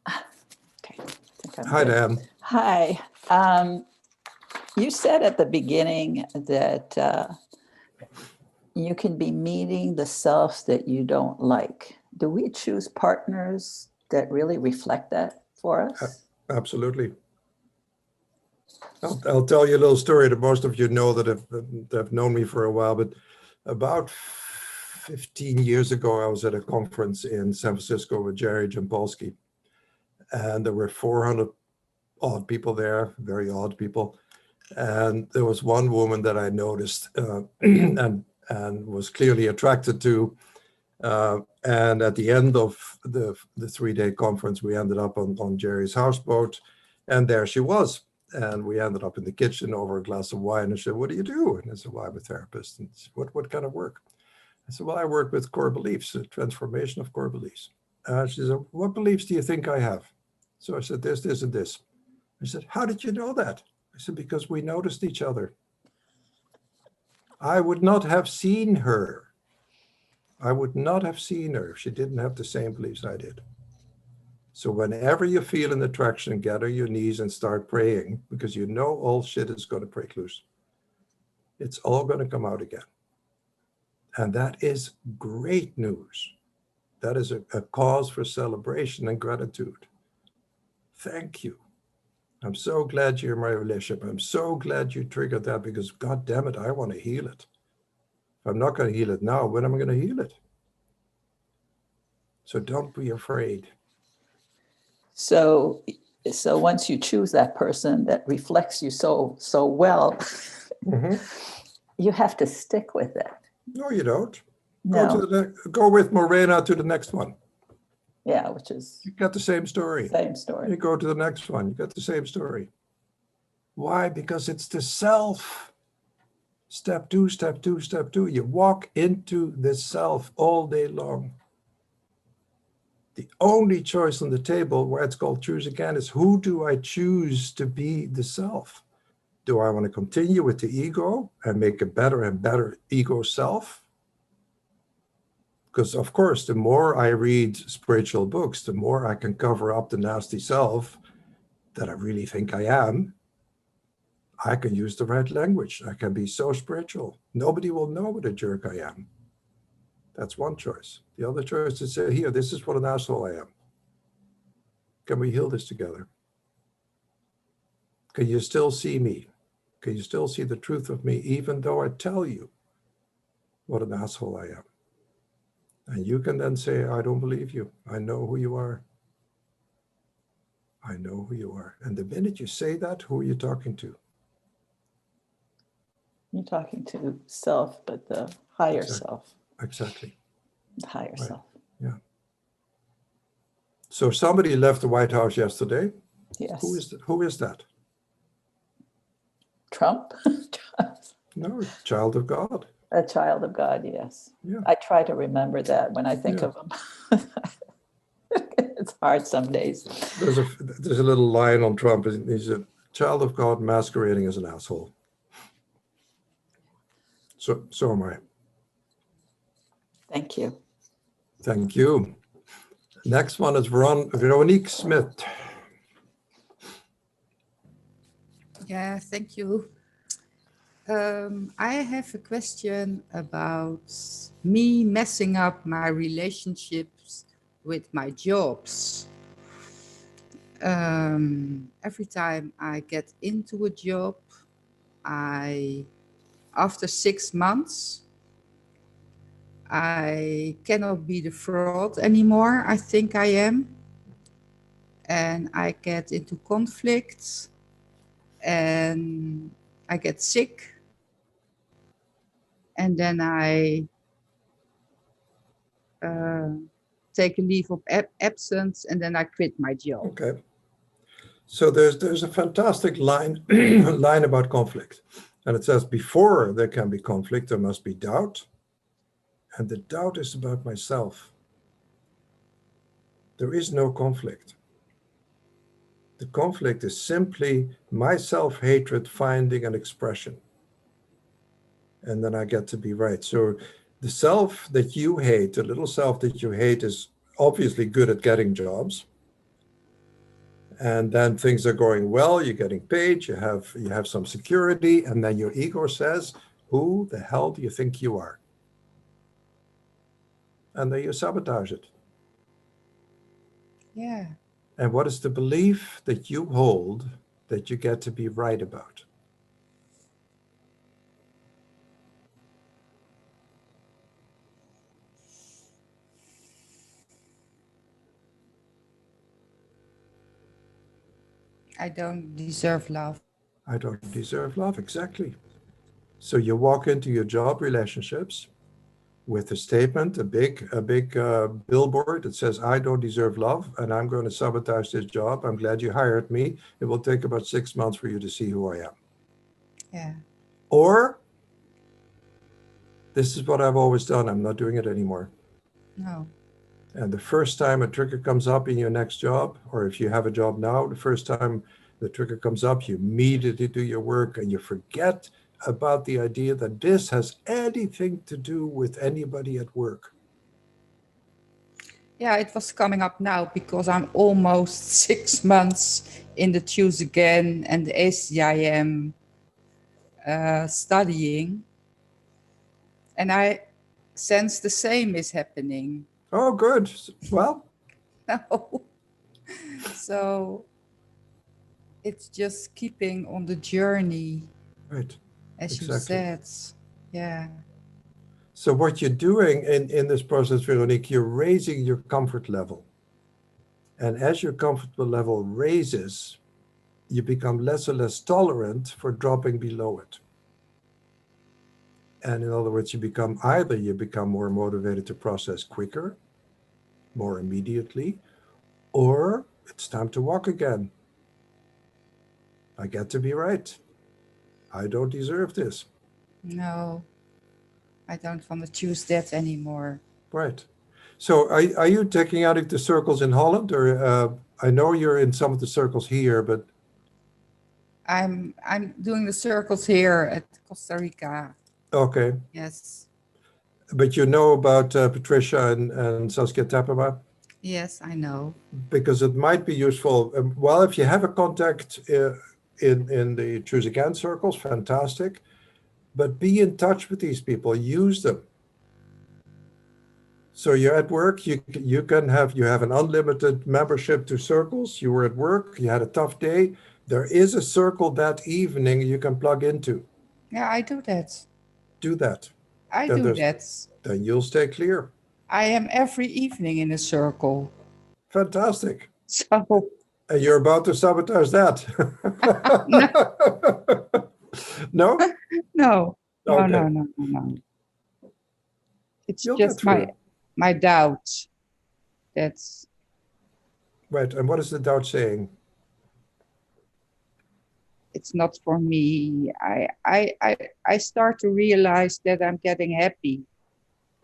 Okay. I think I'm Hi, good. Dan. Hi. You said at the beginning that you can be meeting the self that you don't like. Do we choose partners that really reflect that for us? Absolutely. I'll tell you a little story that most of you know that have known me for a while, but about 15 years ago, I was at a conference in San Francisco with Jerry Jampolsky, and there were 400 odd people there, very odd people. And there was one woman that I noticed and was clearly attracted to. And at the end of the 3-day conference, we ended up on Jerry's houseboat, and there she was. And we ended up in the kitchen over a glass of wine. And she said, "What do you do?" And I said, "Well, I'm a therapist." And she said, what kind of work? I said, "Well, I work with core beliefs, the transformation of core beliefs." She said, "What beliefs do you think I have?" So I said, "This, this, and this." I said, "How did you know that?" I said, "Because we noticed each other. I would not have seen her. I would not have seen her if she didn't have the same beliefs I did." So whenever you feel an attraction, get on your knees and start praying, because you know all shit is going to break loose. It's all going to come out again. And that is great news. That is a cause for celebration and gratitude. Thank you. I'm so glad you're in my relationship. I'm so glad you triggered that, because God damn it, I want to heal it. If I'm not going to heal it now, when am I going to heal it? So don't be afraid. So once you choose that person that reflects you so well, you have to stick with it. No, you don't. No. Go with Morena to the next one. Yeah, which is You got the same story. same story. You go to the next one, you got the same story. Why? Because it's the self. Step two, step two, step two. You walk into the self all day long. The only choice on the table, where it's called choose again, is who do I choose to be the self? Do I want to continue with the ego and make a better and better ego self? Because of course, the more I read spiritual books, the more I can cover up the nasty self that I really think I am. I can use the right language. I can be so spiritual. Nobody will know what a jerk I am. That's one choice. The other choice is to say, here, this is what an asshole I am. Can we heal this together? Can you still see me? Can you still see the truth of me, even though I tell you what an asshole I am. And you can then say, I don't believe you. I know who you are. I know who you are. And the minute you say that, who are you talking to? You're talking to self, but the higher Exactly. self, Exactly. the higher Right. self. Yeah. So somebody left the White House yesterday. Yes. Who is that? Trump? No, child of God. A child of God, yes. Yeah. I try to remember that when I think Yeah. of him. It's hard some days. There's a little line on Trump. He's a child of God masquerading as an asshole. So am I. Thank you. Thank you. Next one is Veronique Smith. Yeah, thank you. I have a question about me messing up my relationships with my jobs. Every time I get into a job, after 6 months, I cannot be the fraud anymore. I think I am. And I get into conflicts and I get sick. And then I take a leave of absence, and then I quit my job. Okay. So there's a fantastic line line about conflict. And it says, before there can be conflict, there must be doubt. And the doubt is about myself. There is no conflict. The conflict is simply my self-hatred finding an expression. And then I get to be right. So the self that you hate, the little self that you hate, is obviously good at getting jobs. And then things are going well, you're getting paid, you have some security, and then your ego says, who the hell do you think you are? And then you sabotage it. Yeah. And what is the belief that you hold that you get to be right about? I don't deserve love. I don't deserve love, exactly. So you walk into your job relationships with a statement, a big billboard that says, I don't deserve love, and I'm going to sabotage this job. I'm glad you hired me. It will take about 6 months for you to see who I am. Yeah. Or, this is what I've always done. I'm not doing it anymore. No. And the first time a trigger comes up in your next job, or if you have a job now, the first time the trigger comes up, you immediately do your work and you forget about the idea that this has anything to do with anybody at work. Yeah, it was coming up now because I'm almost 6 months in the Choose Again and the ACIM studying. And I sense the same is happening. Oh, good. Well. No. So it's just keeping on the journey. Right. As exactly. you said. Yeah. So what you're doing in this process, Veronique, you're raising your comfort level. And as your comfort level raises, you become less and less tolerant for dropping below it. And in other words, you become more motivated to process quicker, more immediately, or it's time to walk again. I get to be right. I don't deserve this. No, I don't want to choose that anymore. Right. So are you taking out the circles in Holland, or I know you're in some of the circles here, but I'm doing the circles here at Costa Rica. okay. Yes. But you know about Patricia and Saskia Tapema? Yes, I know. Because it might be useful. Well, if you have a contact in the Choose Again circles, fantastic. But be in touch with these people. Use them. So you're at work. You have an unlimited membership to circles. You were at work. You had a tough day. There is a circle that evening you can plug into. Yeah, I do that. Do that. I Then do there's- that. Then you'll stay clear. I am every evening in a circle. Fantastic. So And you're about to sabotage that. No? no, no, Okay. no, no, no, no. It's You'll get just through. my doubts. That's Right. And what is the doubt saying? it's not for me. I start to realize that I'm getting happy.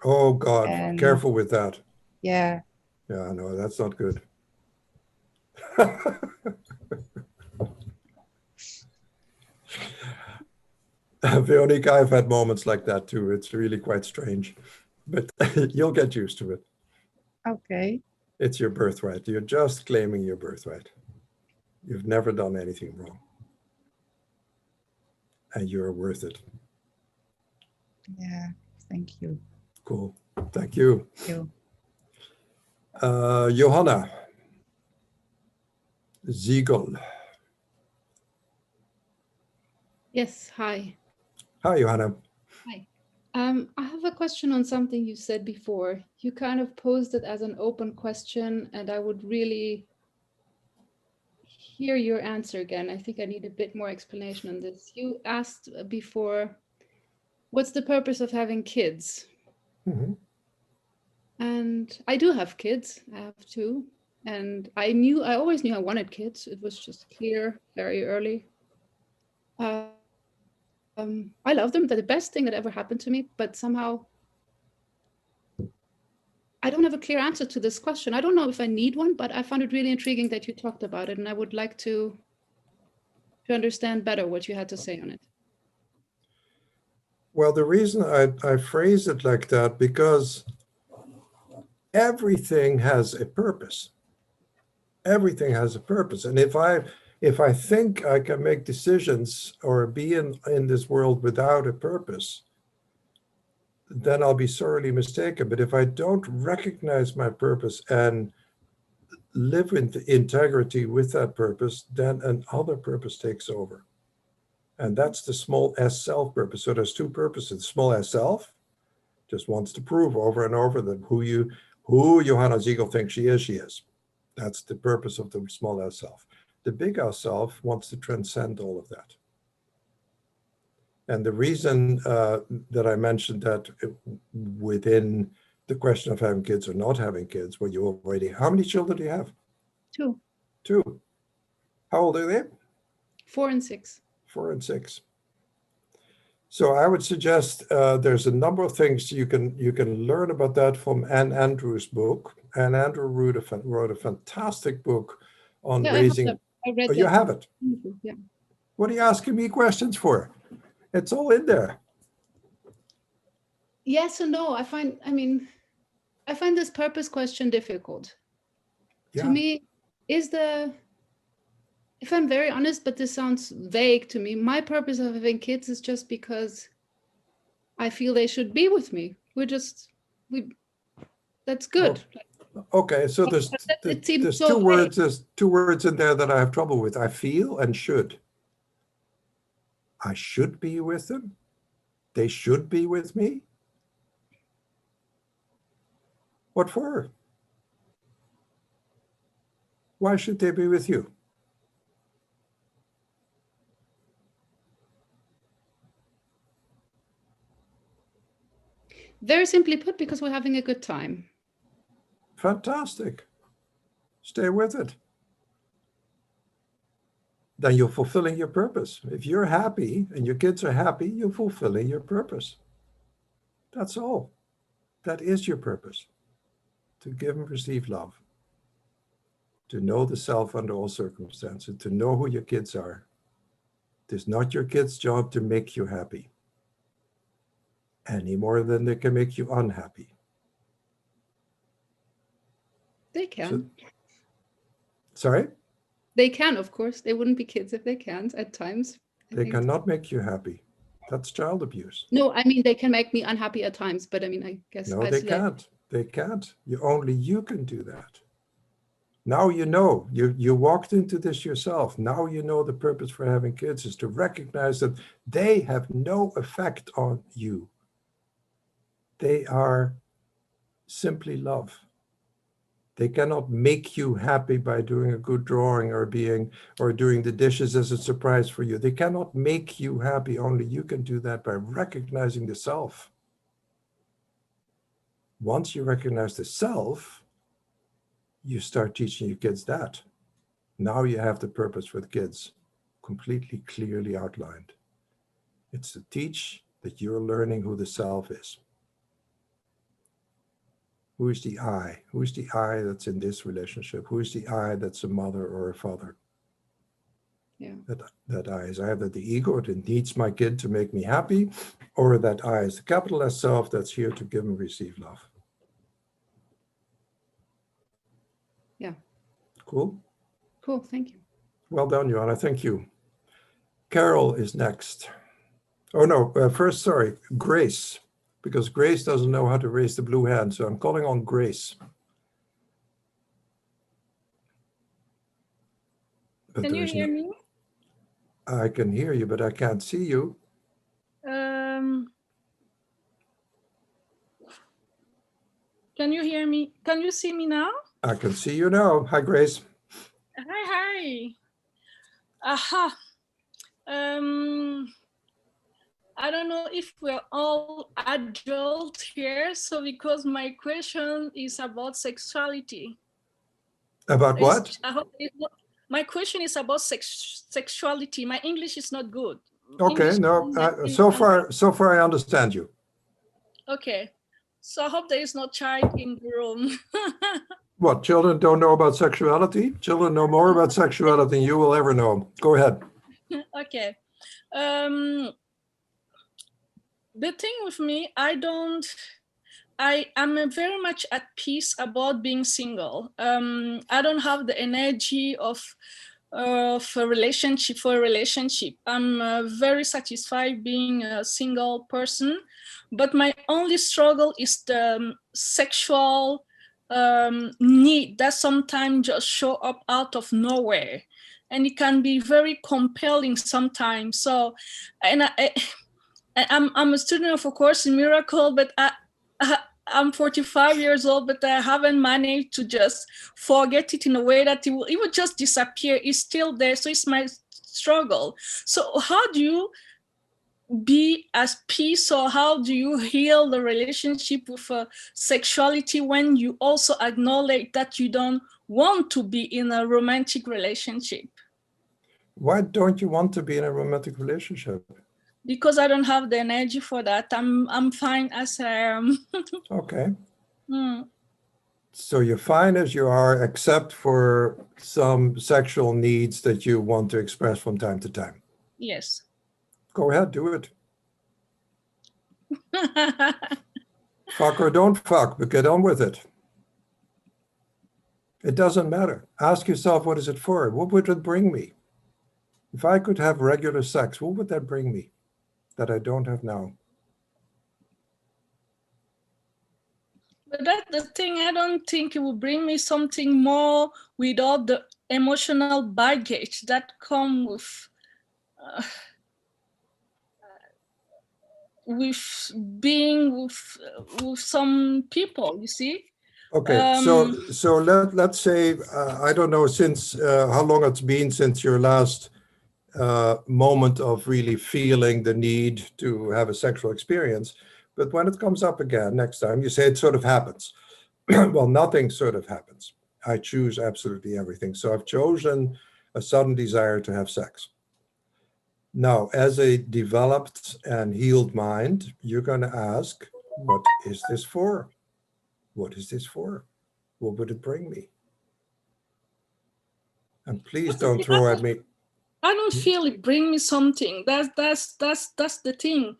Oh, God. And Careful with that. yeah, Yeah, no, that's not good. Veronica, I've had moments like that too. It's really quite strange, but you'll get used to it. okay. It's your birthright. You're just claiming your birthright. You've never done anything wrong. And you're worth it. Yeah, thank you. Cool. Thank you. Thank you. Johanna Ziegel. Yes, hi. Hi, Johanna. Hi. I have a question on something you said before. You kind of posed it as an open question, and I would really hear your answer again. I think I need a bit more explanation on this. You asked before, what's the purpose of having kids? Mhm. And I do have kids. I have two. And I always knew I wanted kids. It was just clear very early. I love them. They're the best thing that ever happened to me, but somehow I don't have a clear answer to this question. I don't know if I need one, but I found it really intriguing that you talked about it, and I would like to understand better what you had to say on it. Well, the reason I phrase it like that, because everything has a purpose. Everything has a purpose. And if I think I can make decisions or be in this world without a purpose, then I'll be sorely mistaken. But if I don't recognize my purpose and live in integrity with that purpose, then another purpose takes over. And that's the small s self purpose. So there's two purposes. Small s self just wants to prove over and over that who Johanna Ziegel thinks she is. That's the purpose of the small s self. The big S self wants to transcend all of that. And the reason that I mentioned that within the question of having kids or not having kids, well, you already, how many children do you have? Two. Two. How old are they? 4 and 6. 4 and 6. So I would suggest there's a number of things you can learn about that from Anne Andrews' book. Anne Andrew wrote a fantastic book on raising. I read Oh, you that. have it? Yeah. What are you asking me questions for? It's all in there. Yes and no. I find this purpose question difficult. Yeah. To me, if I'm very honest, but this sounds vague to me, my purpose of having kids is just because I feel they should be with me. That's good. Okay, so there's two words. There's two words in there that I have trouble with. I feel and should. I should be with them. They should be with me. What for? Why should they be with you? Very simply put, because we're having a good time. Fantastic. Stay with it. Then you're fulfilling your purpose. If you're happy and your kids are happy, you're fulfilling your purpose. That's all. That is your purpose. To give and receive love. To know the self under all circumstances. To know who your kids are. It is not your kids' job to make you happy. Any more than they can make you unhappy. They can. Sorry? They can, of course. They wouldn't be kids if they can't at times. They cannot make you happy. That's child abuse. No, I mean, they can make me unhappy at times, but I mean, I guess. No, they can't. They can't. Only you can do that. Now you know. You walked into this yourself. Now you know the purpose for having kids is to recognize that they have no effect on you. They are simply love. They cannot make you happy by doing a good drawing or doing the dishes as a surprise for you. They cannot make you happy. Only you can do that by recognizing the self. Once you recognize the self, you start teaching your kids that. Now you have the purpose for the kids completely clearly outlined. It's to teach that you're learning who the self is. Who is the I? Who is the I that's in this relationship? Who is the I that's a mother or a father? Yeah. That I is either the ego that needs my kid to make me happy, or that I is the capital S self that's here to give and receive love. Yeah. Cool? Cool, thank you. Well done, Joanna, thank you. Carol is next. Oh no, first, sorry, Grace, because Grace doesn't know how to raise the blue hand, so I'm calling on Grace. But Can you hear me? I can hear you, but I can't see you. Can you hear me? Can you see me now? I can see you now. Hi, Grace. Hi. Aha. I don't know if we're all adults here, so because my question is about sexuality. About what? I hope my question is about sexuality. My English is not good. Okay, English no, so far I understand you. Okay, so I hope there is no child in the room. What, children don't know about sexuality? Children know more about sexuality than you will ever know. Go ahead. Okay. The thing with me, I am very much at peace about being single. I don't have the energy of a relationship. I'm very satisfied being a single person, but my only struggle is the sexual need that sometimes just show up out of nowhere, and it can be very compelling sometimes. So, and I'm a student of A Course in Miracle, but I'm 45 years old, but I haven't managed to just forget it in a way that it would just disappear. It's still there, so it's my struggle. So how do you be at peace, or how do you heal the relationship with sexuality when you also acknowledge that you don't want to be in a romantic relationship? Why don't you want to be in a romantic relationship? Because I don't have the energy for that. I'm fine as I am. Okay. Mm. So you're fine as you are, except for some sexual needs that you want to express from time to time. Yes. Go ahead, do it. Fuck or don't fuck, but get on with it. It doesn't matter. Ask yourself, what is it for? What would it bring me? If I could have regular sex, what would that bring me that I don't have now? But that's the thing. I don't think it will bring me something more without the emotional baggage that comes with being with some people, you see. Okay, so let's say, I don't know since how long it's been since your last moment of really feeling the need to have a sexual experience, but when it comes up again next time, you say it sort of happens. Well, nothing sort of happens. I choose absolutely everything. So I've chosen a sudden desire to have sex. Now, as a developed and healed mind, you're going to ask, what is this for? What is this for? What would it bring me? And please don't throw at me. I don't feel it bring me something. That's the thing.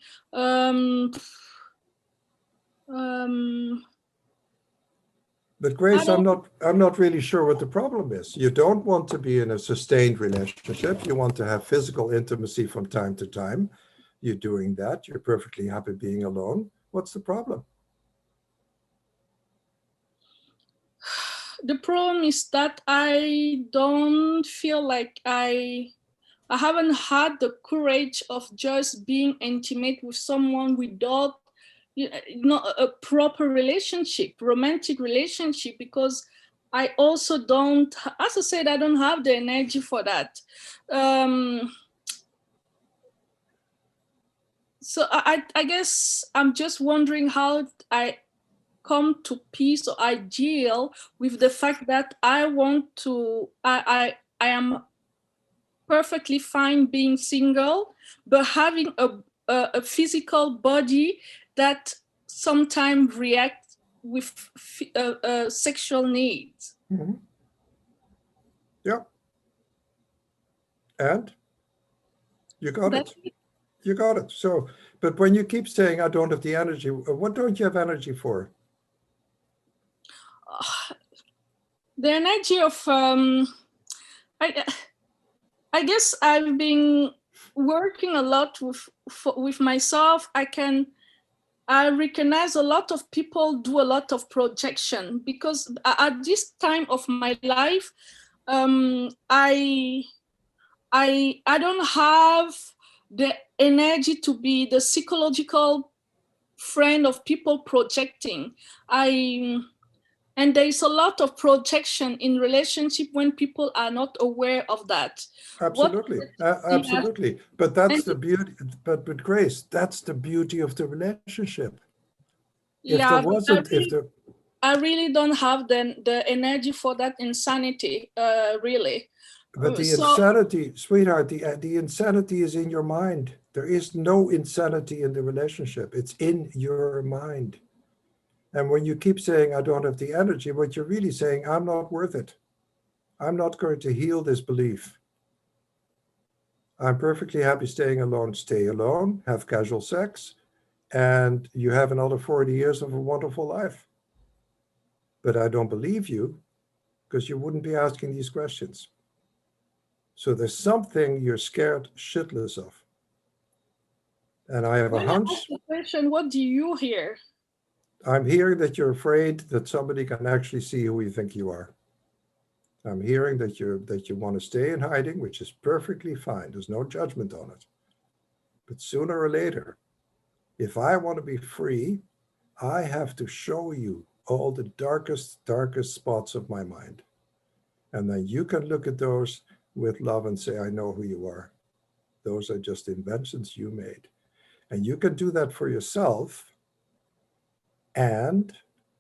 But Grace, I'm not really sure what the problem is. You don't want to be in a sustained relationship. You want to have physical intimacy from time to time. You're doing that. You're perfectly happy being alone. What's the problem? The problem is that I don't feel like I haven't had the courage of just being intimate with someone without a proper relationship, romantic relationship, because I also don't, as I said, I don't have the energy for that. So I guess I'm just wondering how I come to peace, or I deal with the fact that I want to, I am perfectly fine being single, but having a physical body that sometimes reacts with sexual needs. Mm-hmm. Yeah. And you got it. You got it. So, but when you keep saying, I don't have the energy, what don't you have energy for? The energy of, I guess I've been working a lot with myself. I recognize a lot of people do a lot of projection, because at this time of my life, I don't have the energy to be the psychological friend of people projecting. And there is a lot of projection in relationship when people are not aware of that. Absolutely, absolutely. But that's the beauty. But Grace, that's the beauty of the relationship. If there wasn't, I really don't have the energy for that insanity, really. But the insanity, sweetheart, the insanity is in your mind. There is no insanity in the relationship. It's in your mind. And when you keep saying, I don't have the energy, what you're really saying, I'm not worth it. I'm not going to heal this belief. I'm perfectly happy staying alone. Stay alone, have casual sex, and you have another 40 years of a wonderful life. But I don't believe you, because you wouldn't be asking these questions. So there's something you're scared shitless of. And I have a hunch. Question, what do you hear? I'm hearing that you're afraid that somebody can actually see who you think you are. I'm hearing that you want to stay in hiding, which is perfectly fine. There's no judgment on it. But sooner or later, if I want to be free, I have to show you all the darkest spots of my mind. And then you can look at those with love and say, I know who you are. Those are just inventions you made. And you can do that for yourself. And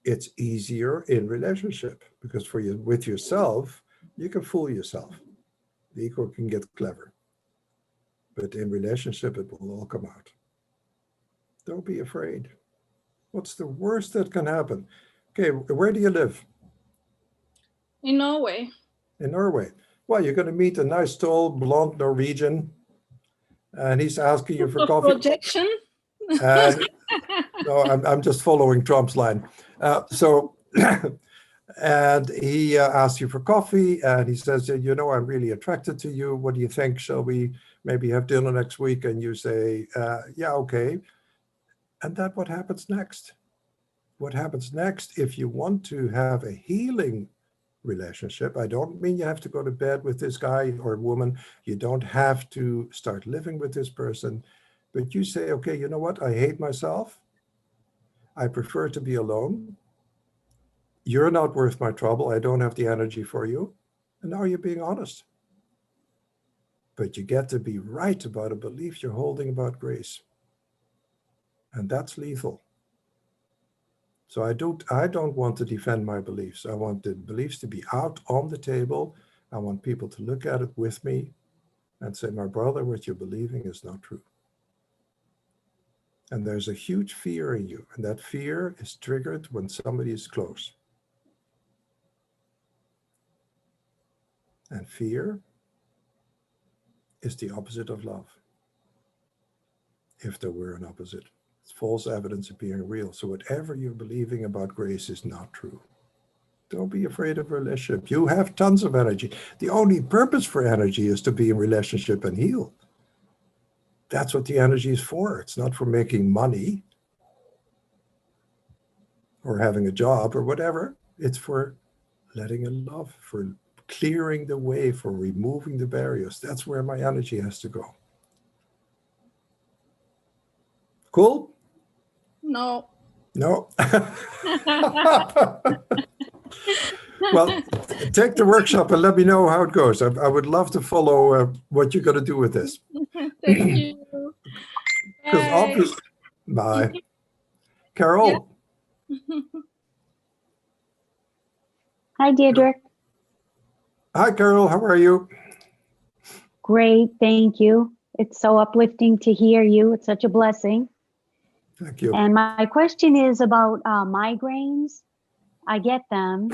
it's easier in relationship, because with yourself, you can fool yourself. The ego can get clever. But in relationship, it will all come out. Don't be afraid. What's the worst that can happen? Okay, where do you live? In Norway. In Norway. Well, you're going to meet a nice, tall, blonde Norwegian, and he's asking you for coffee. Projection? No, I'm just following Trump's line. And he asks you for coffee, and he says, you know, I'm really attracted to you. What do you think? Shall we maybe have dinner next week? And you say, yeah, okay. And that's what happens next. What happens next, if you want to have a healing relationship, I don't mean you have to go to bed with this guy or woman. You don't have to start living with this person. But you say, okay, you know what? I hate myself. I prefer to be alone. You're not worth my trouble. I don't have the energy for you. And now you're being honest. But you get to be right about a belief you're holding about grace. And that's lethal. So I don't want to defend my beliefs. I want the beliefs to be out on the table. I want people to look at it with me and say, my brother, what you're believing is not true. And there's a huge fear in you. And that fear is triggered when somebody is close. And fear is the opposite of love. If there were an opposite. It's false evidence appearing real. So whatever you're believing about grace is not true. Don't be afraid of relationship. You have tons of energy. The only purpose for energy is to be in relationship and heal. That's what the energy is for. It's not for making money or having a job or whatever. It's for letting in love, for clearing the way, for removing the barriers. That's where my energy has to go. Cool? No. No. Well, take the workshop and let me know how it goes. I would love to follow what you're going to do with this. Thank you. Because Bye. obviously, bye. Carol. Hi, Deirdre. Hi, Carol. How are you? Great, thank you. It's so uplifting to hear you. It's such a blessing. Thank you. And my question is about migraines. I get them,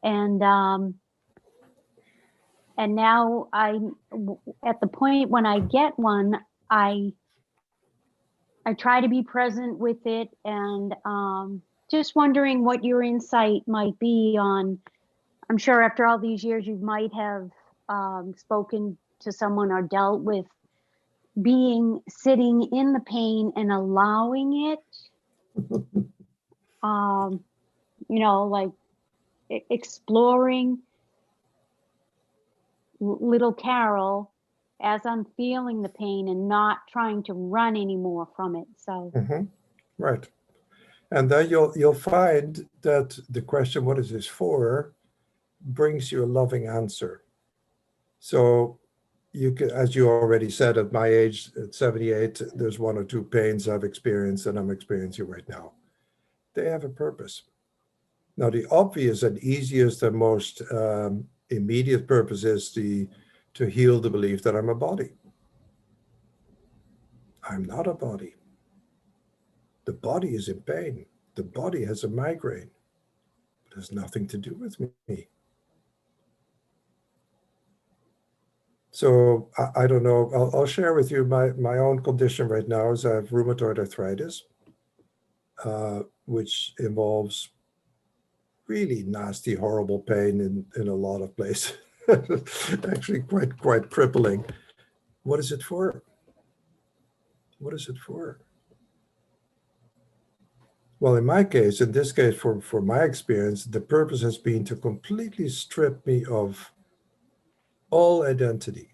and now I'm at the point when I get one, I try to be present with it, and just wondering what your insight might be on. I'm sure after all these years, you might have spoken to someone or dealt with sitting in the pain and allowing it. Like exploring little Carol as I'm feeling the pain and not trying to run anymore from it. So right. And then you'll find that the question, what is this for, brings you a loving answer. So you can, as you already said, at my age, at 78, there's one or two pains I've experienced and I'm experiencing right now. They have a purpose. Now, the obvious and easiest and most immediate purpose is to heal the belief that I'm a body. I'm not a body. The body is in pain. The body has a migraine. It has nothing to do with me. So I don't know. I'll share with you my own condition right now is I have rheumatoid arthritis, which involves really nasty, horrible pain in a lot of places. Actually quite crippling. What is it for? What is it for? Well, in this case, for my experience, the purpose has been to completely strip me of all identity.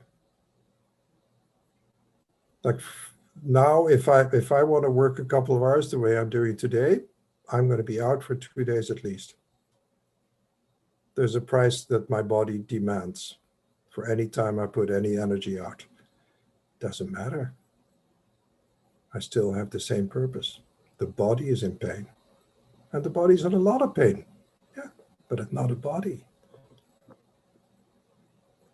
Like now, if I want to work a couple of hours the way I'm doing today, I'm going to be out for 2 days at least. There's a price that my body demands for any time I put any energy out. Doesn't matter. I still have the same purpose. The body is in pain. And the body's in a lot of pain. Yeah, but it's not a body.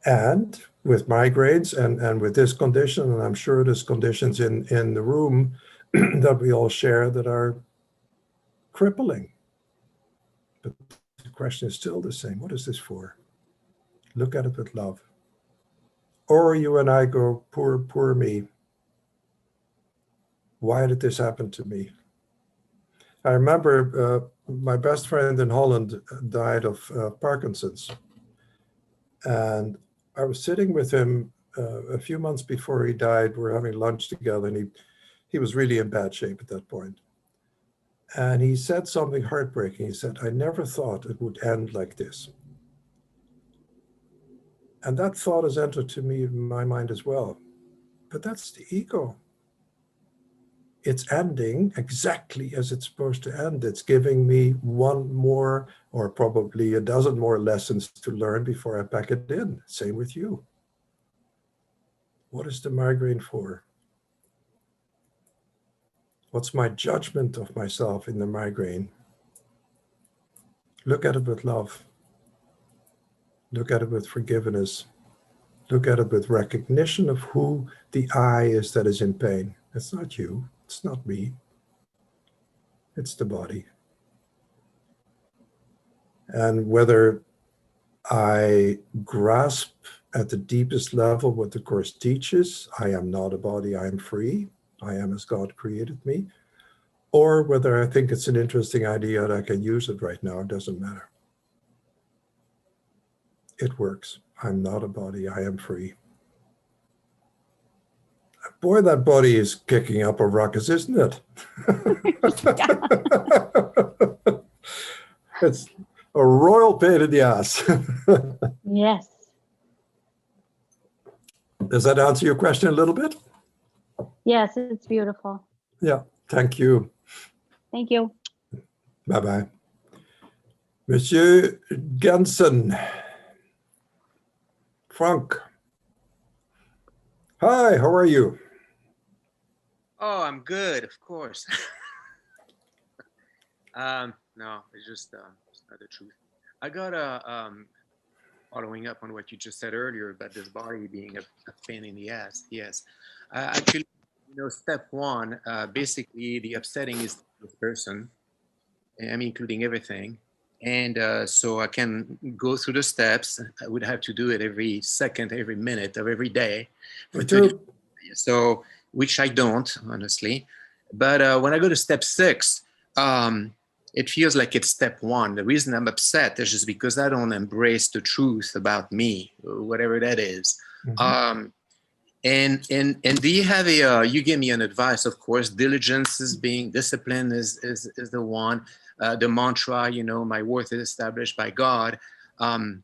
And with migraines and with this condition, and I'm sure there's conditions in the room that we all share that are crippling. But the question is still the same. What is this for? Look at it with love. Or you and I go, poor me. Why did this happen to me? I remember my best friend in Holland died of Parkinson's. And I was sitting with him a few months before he died. We're having lunch together, and he was really in bad shape at that point. And he said something heartbreaking. He said, I never thought it would end like this. And that thought has entered to me in my mind as well. But that's the ego. It's ending exactly as it's supposed to end. It's giving me one more, or probably a dozen more lessons to learn before I pack it in. Same with you. What is the migraine for? What's my judgment of myself in the migraine? Look at it with love. Look at it with forgiveness. Look at it with recognition of who the I is that is in pain. It's not you. It's not me. It's the body. And whether I grasp at the deepest level what the Course teaches, I am not a body, I am free, I am as God created me, or whether I think it's an interesting idea and I can use it right now, it doesn't matter. It works. I'm not a body, I am free. Boy, that body is kicking up a ruckus, isn't it? It's a royal pain in the ass. yes. Does that answer your question a little bit? Yes, it's beautiful. Yeah, thank you. Thank you. Bye-bye. Monsieur Gansen. Frank. Hi, how are you? Oh, I'm good, of course. No, it's just it's not the truth. I got following up on what you just said earlier about this body being a pain in the ass. Yes, actually, step one, basically the upsetting is this person. I'm including everything. And so I can go through the steps. I would have to do it every second, every minute of every day. So, which I don't, honestly. But when I go to step 6, it feels like it's step 1. The reason I'm upset is just because I don't embrace the truth about me, whatever that is. Mm-hmm. And do you have you gave me an advice, of course, diligence is being, discipline is the one. The mantra, my worth is established by God. I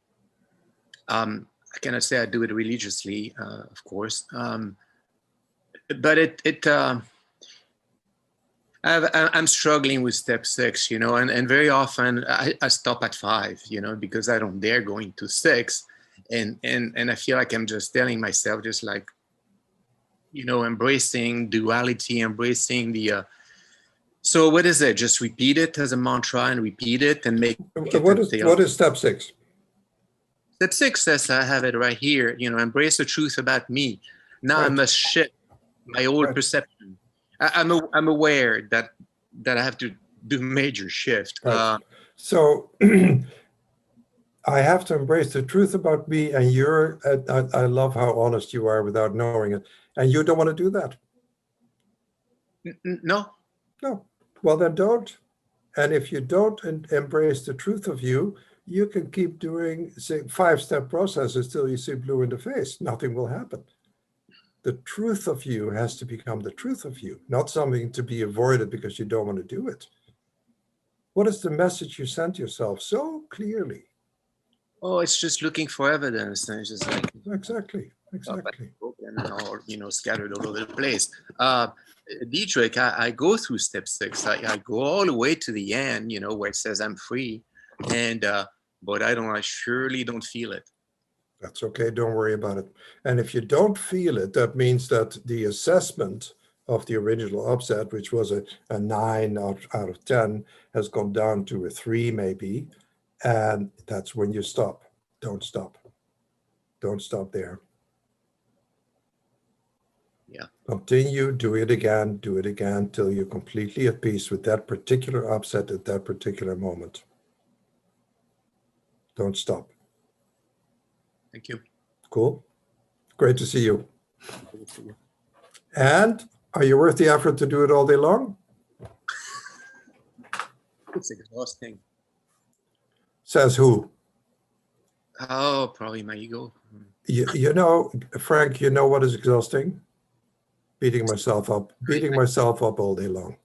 cannot say I do it religiously, of course. But I'm struggling with step 6, and very often I stop at 5, because I don't dare go into 6. And I feel like I'm just telling myself, just like, embracing duality, embracing the, so what is it? Just repeat it as a mantra and repeat it and make it. What is step 6? Step 6 says, I have it right here, embrace the truth about me. Now I must shift my old perception. I'm aware that I have to do major shift. Right. So I have to embrace the truth about me, and I love how honest you are without knowing it. And you don't want to do that? No. No. Well, then don't. And if you don't embrace the truth of you, you can keep doing, say, 5-step processes till you see blue in the face. Nothing will happen. The truth of you has to become the truth of you, not something to be avoided because you don't want to do it. What is the message you sent yourself so clearly? Oh, it's just looking for evidence, and it's just like exactly, or scattered all over the place. Dietrich, I go through step 6. I go all the way to the end, where it says I'm free, and but I surely don't feel it. That's okay. Don't worry about it. And if you don't feel it, that means that the assessment of the original upset, which was a 9 out of 10, has gone down to a 3 maybe. And that's when you stop. Don't stop. Don't stop there. Yeah. Continue, do it again till you're completely at peace with that particular upset at that particular moment. Don't stop. Thank you. Cool. Great to see you. And are you worth the effort to do it all day long? It's exhausting. Says who? Oh, probably my ego. You know, Frank, you know what is exhausting? Beating myself up all day long.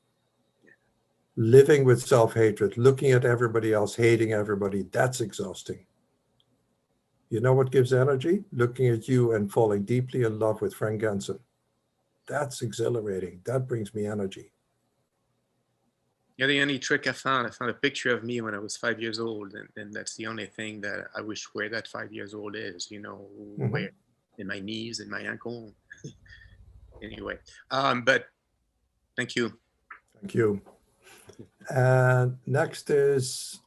Living with self-hatred, looking at everybody else, hating everybody, that's exhausting. You know what gives energy? Looking at you and falling deeply in love with Frank Gansen. That's exhilarating. That brings me energy. Yeah, the only trick I found a picture of me when I was 5 years old, and that's the only thing that I wish where that 5 years old is, where in my knees, in my ankle. Anyway, but thank you. Thank you. And next is,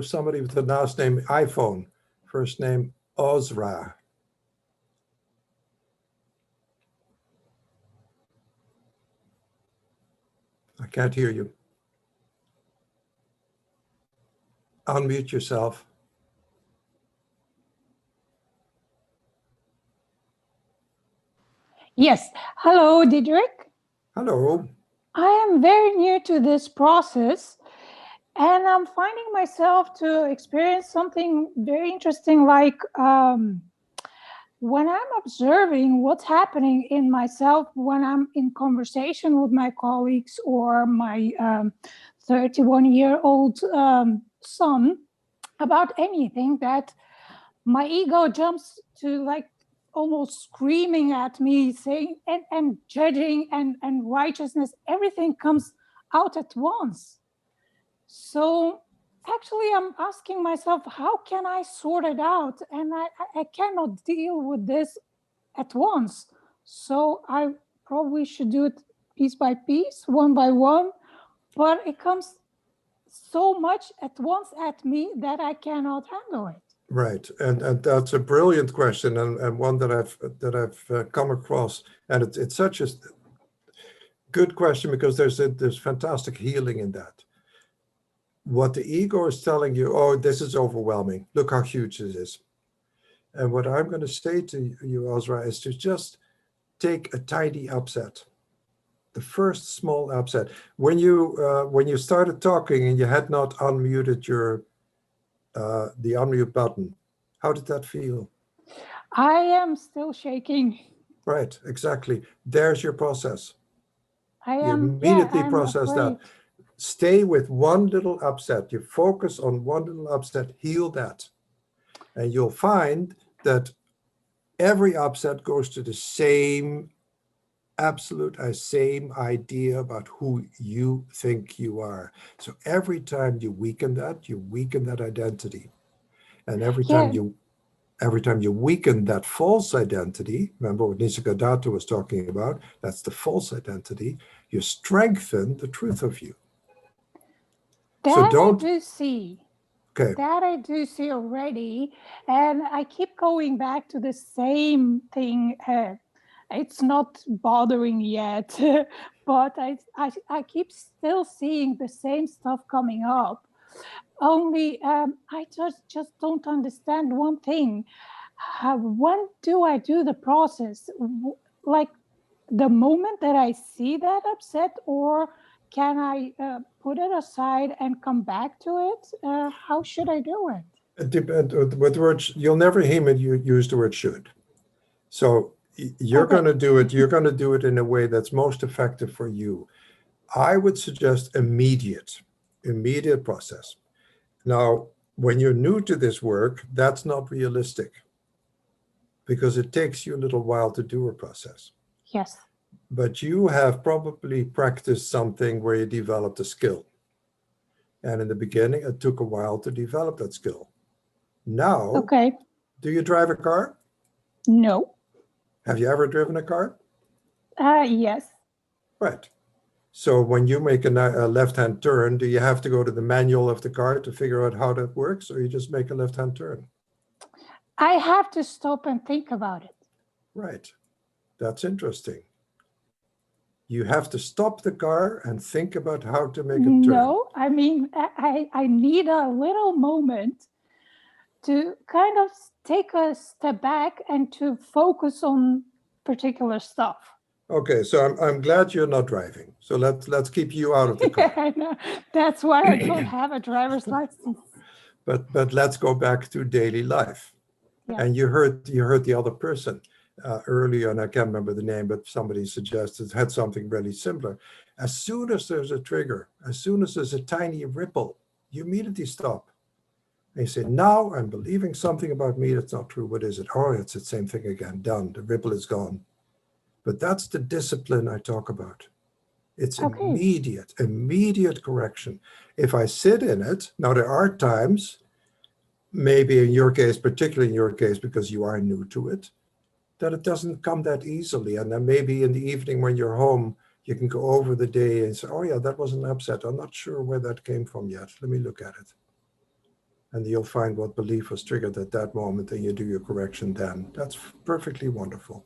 somebody with the last name iPhone, first name Ozra. I can't hear you. Unmute yourself. Yes. Hello, Diederik. Hello. I am very new to this process, and I'm finding myself to experience something very interesting, like when I'm observing what's happening in myself when I'm in conversation with my colleagues or my 31-year-old son about anything, that my ego jumps to like almost screaming at me, saying and judging and righteousness, everything comes out at once. So actually, I'm asking myself, how can I sort it out? And I cannot deal with this at once. So I probably should do it piece by piece, one by one, but it comes so much at once at me that I cannot handle it. Right, and that's a brilliant question, and one that I've come across, and it's such a good question because there's fantastic healing in that. What the ego is telling you, oh, this is overwhelming. Look how huge it is. And what I'm going to say to you, Azra, is to just take a tiny upset, the first small upset. When you started talking and you had not unmuted the unmute button, how did that feel? I am still shaking. Right, exactly. There's your process. You immediately process that. Stay with one little upset. You focus on one little upset, heal that. And you'll find that every upset goes to the same same idea about who you think you are. So every time you weaken that identity. And every time you weaken that false identity, remember what Nisargadatta was talking about, that's the false identity, you strengthen the truth of you. That I do see. Okay. That I do see already. And I keep going back to the same thing. It's not bothering yet, but I keep still seeing the same stuff coming up. Only I just don't understand one thing. When do I do the process? Like the moment that I see that upset, or can I put it aside and come back to it? How should I do it? It depends with words. You'll never hear me use the word should. So you're going to do it. You're going to do it in a way that's most effective for you. I would suggest immediate process. Now, when you're new to this work, that's not realistic because it takes you a little while to do a process. Yes. But you have probably practiced something where you developed a skill. And in the beginning, it took a while to develop that skill. Now, do you drive a car? No. Have you ever driven a car? Yes. Right. So when you make a left-hand turn, do you have to go to the manual of the car to figure out how that works, or you just make a left-hand turn? I have to stop and think about it. Right. That's interesting. You have to stop the car and think about how to make a turn. No, I mean, I need a little moment to kind of take a step back and to focus on particular stuff. Okay, so I'm glad you're not driving. So let's keep you out of the car. I know. That's why I don't have a driver's license. But let's go back to daily life. Yeah. And you heard the other person earlier, and I can't remember the name, but somebody suggested had something really similar. As soon as there's a trigger, as soon as there's a tiny ripple, you immediately stop. And you say, now I'm believing something about me that's not true. What is it? Oh, it's the same thing again. Done. The ripple is gone. But that's the discipline I talk about. It's immediate correction. If I sit in it, now there are times, maybe in your case, particularly in your case, because you are new to it, that it doesn't come that easily. And then maybe in the evening when you're home, you can go over the day and say, oh yeah, that was an upset. I'm not sure where that came from yet. Let me look at it. And you'll find what belief was triggered at that moment, and you do your correction then. That's perfectly wonderful.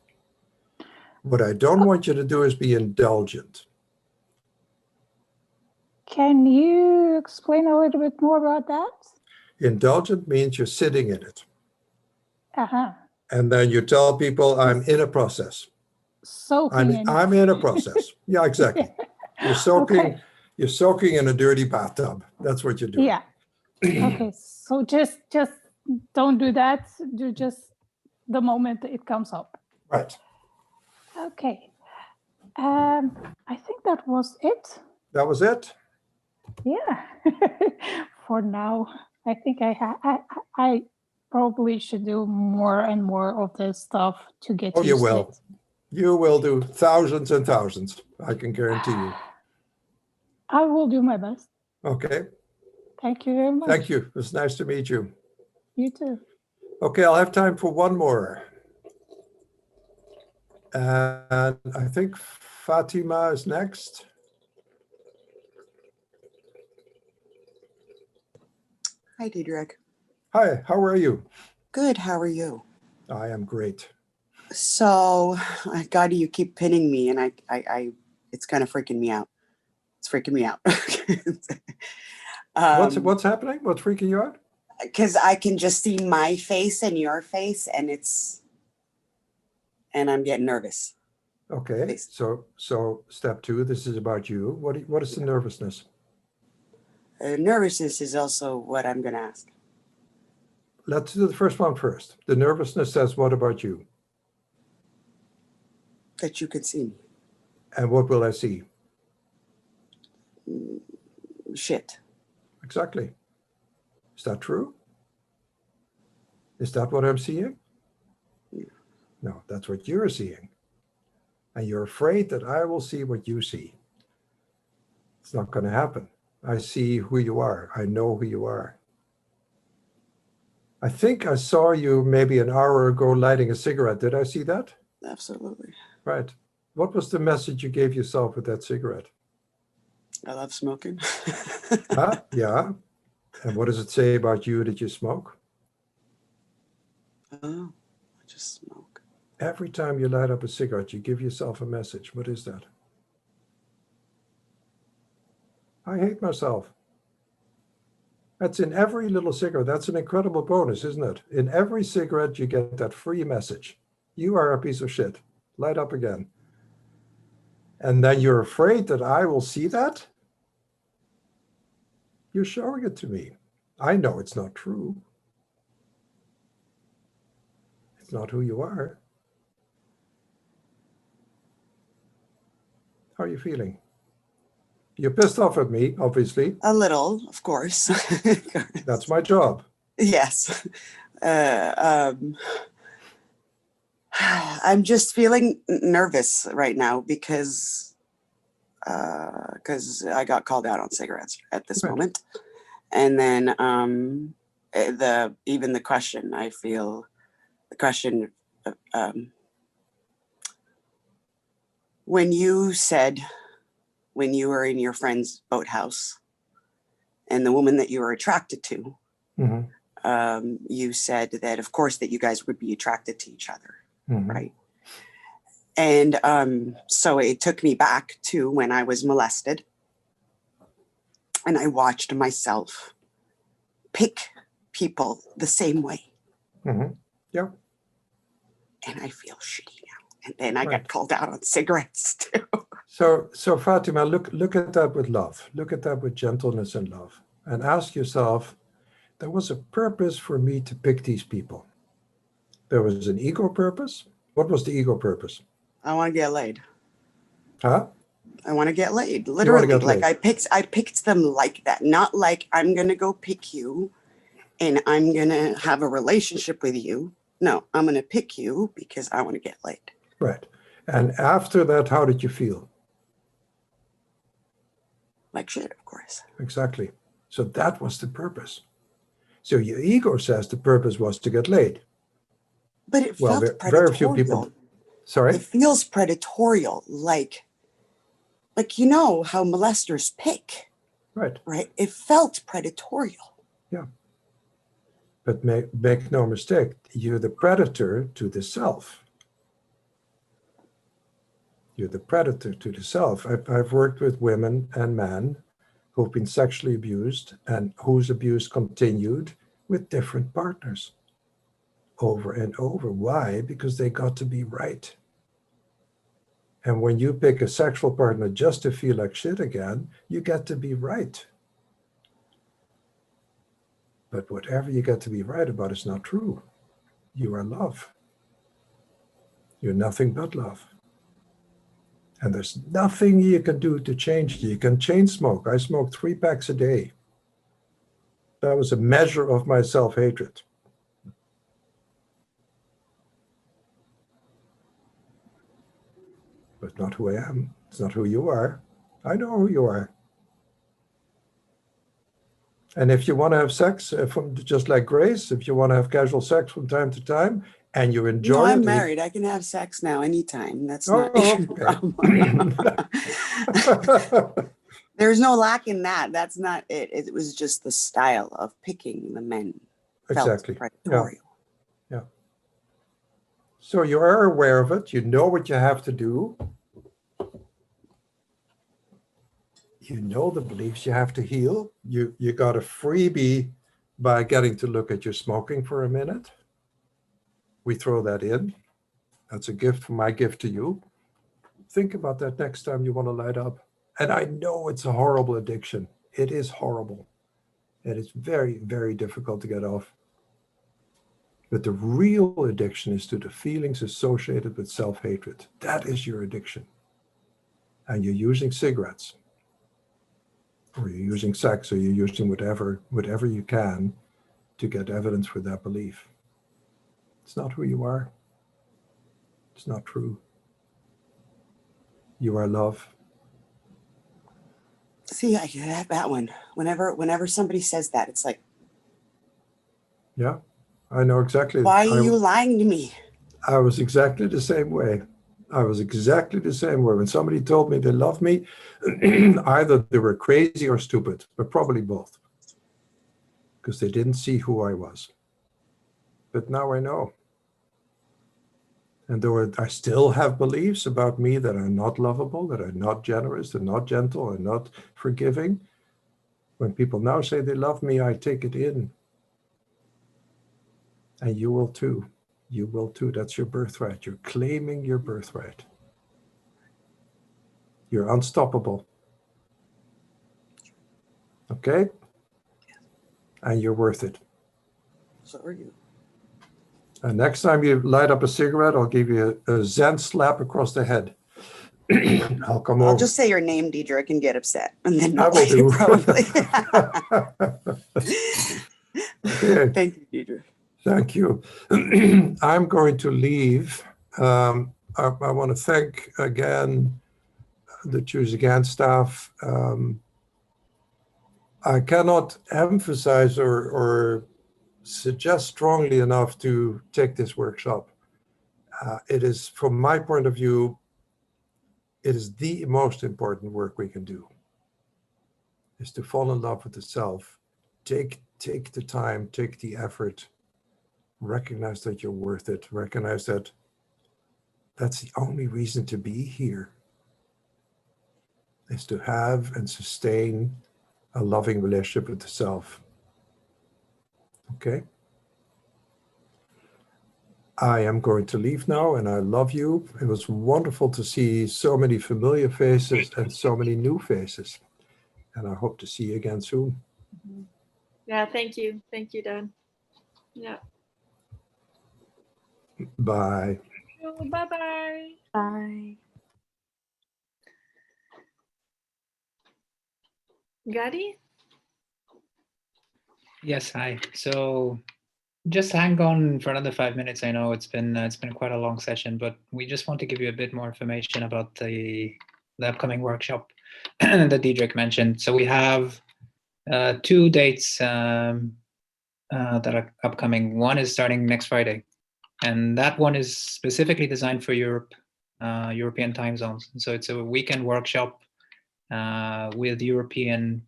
What I don't want you to do is be indulgent. Can you explain a little bit more about that? Indulgent means you're sitting in it. Uh-huh. And then you tell people, I'm in a process. I'm in a process. Yeah, exactly. You're soaking in a dirty bathtub. That's what you're doing. Yeah. Okay. So just don't do that. Do just the moment it comes up. Right. Okay. I think that was it. That was it? Yeah. For now, I think I probably should do more and more of this stuff to get used you to will. it. You will do thousands and thousands. I can guarantee you. I will do my best. Okay, Thank you very much. thank you. It was nice to meet you. You too. Okay, I'll have time for one more. And I think Fatima is next. Hi, Diederik. Hi, how are you? Good. How are you? I am great. So, God, you keep pinning me, and I it's kind of freaking me out. It's freaking me out. What's happening? What's freaking you out? Because I can just see my face and your face, and I'm getting nervous. Okay, so step 2, this is about you. What is the nervousness? Nervousness is also what I'm going to ask. Let's do the first one first. The nervousness says, what about you? That you could see me. And what will I see? Shit. Exactly. Is that true? Is that what I'm seeing? No, that's what you're seeing. And you're afraid that I will see what you see. It's not going to happen. I see who you are. I know who you are. I think I saw you maybe an hour ago lighting a cigarette. Did I see that? Absolutely. Right. What was the message you gave yourself with that cigarette? I love smoking. Yeah. And what does it say about you that you smoke? Oh, I just smoke. Every time you light up a cigarette, you give yourself a message. What is that? I hate myself. That's in every little cigarette. That's an incredible bonus, isn't it? In every cigarette, you get that free message. You are a piece of shit. Light up again. And then you're afraid that I will see that? You're showing it to me. I know it's not true. It's not who you are. How are you feeling? You're pissed off at me, obviously. A little, of course. That's my job. Yes. I'm just feeling nervous right now because I got called out on cigarettes at this moment. And then even the question, I feel the question, when you said, when you were in your friend's boathouse and the woman that you were attracted to, you said that, of course, that you guys would be attracted to each other, right? And so it took me back to when I was molested, and I watched myself pick people the same way. Yeah. And I feel shitty now. And then I got called out on cigarettes too. So Fatima, look at that with love. Look at that with gentleness and love. And ask yourself, there was a purpose for me to pick these people. There was an ego purpose. What was the ego purpose? I want to get laid. Huh? I want to get laid. Literally, get like laid. I picked them like that. Not like I'm gonna go pick you and I'm gonna have a relationship with you. No, I'm gonna pick you because I want to get laid. Right. And after that, how did you feel? Like shit, of course. Exactly. So that was the purpose. So your ego says the purpose was to get laid. But it Well, felt very few people. predatorial. Sorry? It feels predatorial, like you know how molesters pick. Right. Right. It felt predatorial. Yeah. But make no mistake, you're the predator to the self. You're the predator to the self. I've worked with women and men who've been sexually abused and whose abuse continued with different partners over and over. Why? Because they got to be right. And when you pick a sexual partner just to feel like shit again, you get to be right. But whatever you get to be right about is not true. You are love. You're nothing but love. And there's nothing you can do to change it. You can chain smoke. I smoked 3 packs a day. That was a measure of my self-hatred. But not who I am. It's not who you are. I know who you are. And if you want to have sex, from just like Grace, if you want to have casual sex from time to time, and you enjoy No, it, I'm married. I can have sex now anytime. That's Oh, not a okay. problem. There's no lack in that. That's not it. It was just the style of picking the men. Exactly. Felt Yeah. predatory. Yeah. So you are aware of it. You know what you have to do. You know the beliefs you have to heal. You got a freebie by getting to look at your smoking for a minute. We throw that in. That's a gift, my gift to you. Think about that next time you want to light up. And I know it's a horrible addiction. It is horrible. It is very, very difficult to get off. But the real addiction is to the feelings associated with self-hatred. That is your addiction. And you're using cigarettes, or you're using sex, or you're using whatever you can to get evidence for that belief. It's not who you are. It's not true. You are love. See, I have that one. Whenever somebody says that, it's like, Yeah, I know exactly. why are you lying to me? I was exactly the same way. I was exactly the same way. When somebody told me they loved me, either they were crazy or stupid, but probably both, because they didn't see who I was. But now I know. And though I still have beliefs about me that are not lovable, that are not generous, that are not gentle, and not forgiving, when people now say they love me, I take it in. And you will too. You will too. That's your birthright. You're claiming your birthright. You're unstoppable. Okay? And you're worth it. So are you. And next time you light up a cigarette, I'll give you a Zen slap across the head. I'll come over. I'll just say your name, Deidre. I can get upset. And then I not will like do. it, probably. Okay. Thank you, Deidre. Thank you. I'm going to leave. I want to thank again the Choose Again staff. I cannot emphasize or suggest strongly enough to take this workshop. It is, from my point of view, it is the most important work we can do, is to fall in love with the self. Take the time, take the effort, recognize that you're worth it, recognize that that's the only reason to be here, is to have and sustain a loving relationship with the self. Okay? I am going to leave now, and I love you. It was wonderful to see so many familiar faces and so many new faces. And I hope to see you again soon. Yeah, thank you. Thank you, Dan. Yeah. Bye. Bye-bye. Bye. Gadi? Yes, hi. So just hang on for another 5 minutes. I know it's been quite a long session, but we just want to give you a bit more information about the upcoming workshop that Diedrich mentioned. So we have 2 dates that are upcoming. One is starting next Friday, and that one is specifically designed for Europe, European time zones. So it's a weekend workshop with European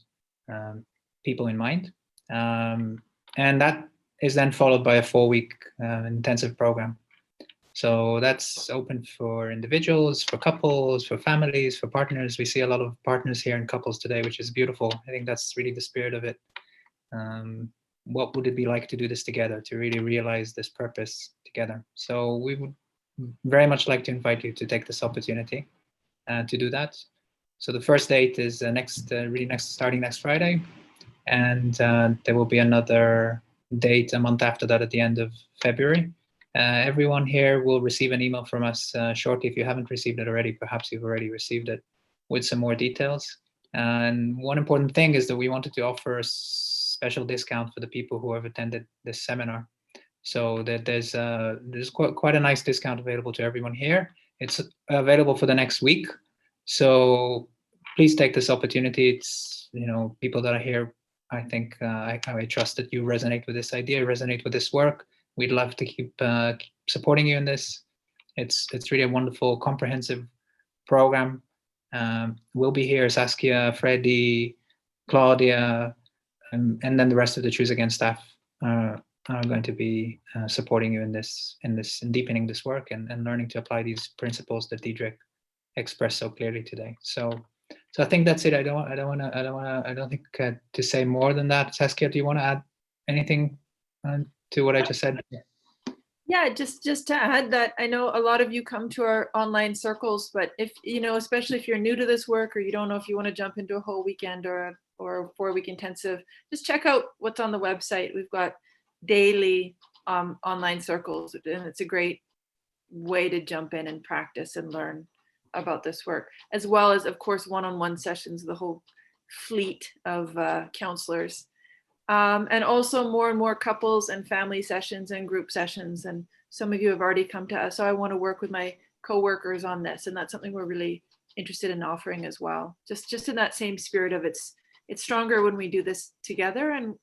people in mind. And that is then followed by a 4-week intensive program. So that's open for individuals, for couples, for families, for partners. We see a lot of partners here and couples today, which is beautiful. I think that's really the spirit of it. What would it be like to do this together, to really realize this purpose together? So we would very much like to invite you to take this opportunity to do that. So the first date is starting next Friday. And there will be another date a month after that at the end of February. Everyone here will receive an email from us shortly. If you haven't received it already, perhaps you've already received it with some more details. And one important thing is that we wanted to offer a special discount for the people who have attended this seminar. So that there's quite a nice discount available to everyone here. It's available for the next week. So please take this opportunity. It's, people that are here I think I trust that you resonate with this idea, resonate with this work. We'd love to keep supporting you in this. It's really a wonderful, comprehensive program. We'll be here, Saskia, Freddie, Claudia, and then the rest of the Choose Again staff are going to be supporting you in deepening this work and learning to apply these principles that Diederik expressed so clearly today. So I think that's it. I don't think to say more than that. Saskia, do you want to add anything to what I just said? Yeah, just to add that I know a lot of you come to our online circles, but if, especially if you're new to this work or you don't know if you want to jump into a whole weekend or a 4-week intensive, just check out what's on the website. We've got daily online circles, and it's a great way to jump in and practice and learn about this work, as well as, of course, one-on-one sessions, the whole fleet of counselors. And also more and more couples and family sessions and group sessions. And some of you have already come to us. So I want to work with my coworkers on this. And that's something we're really interested in offering as well. Just in that same spirit of it's stronger when we do this together, and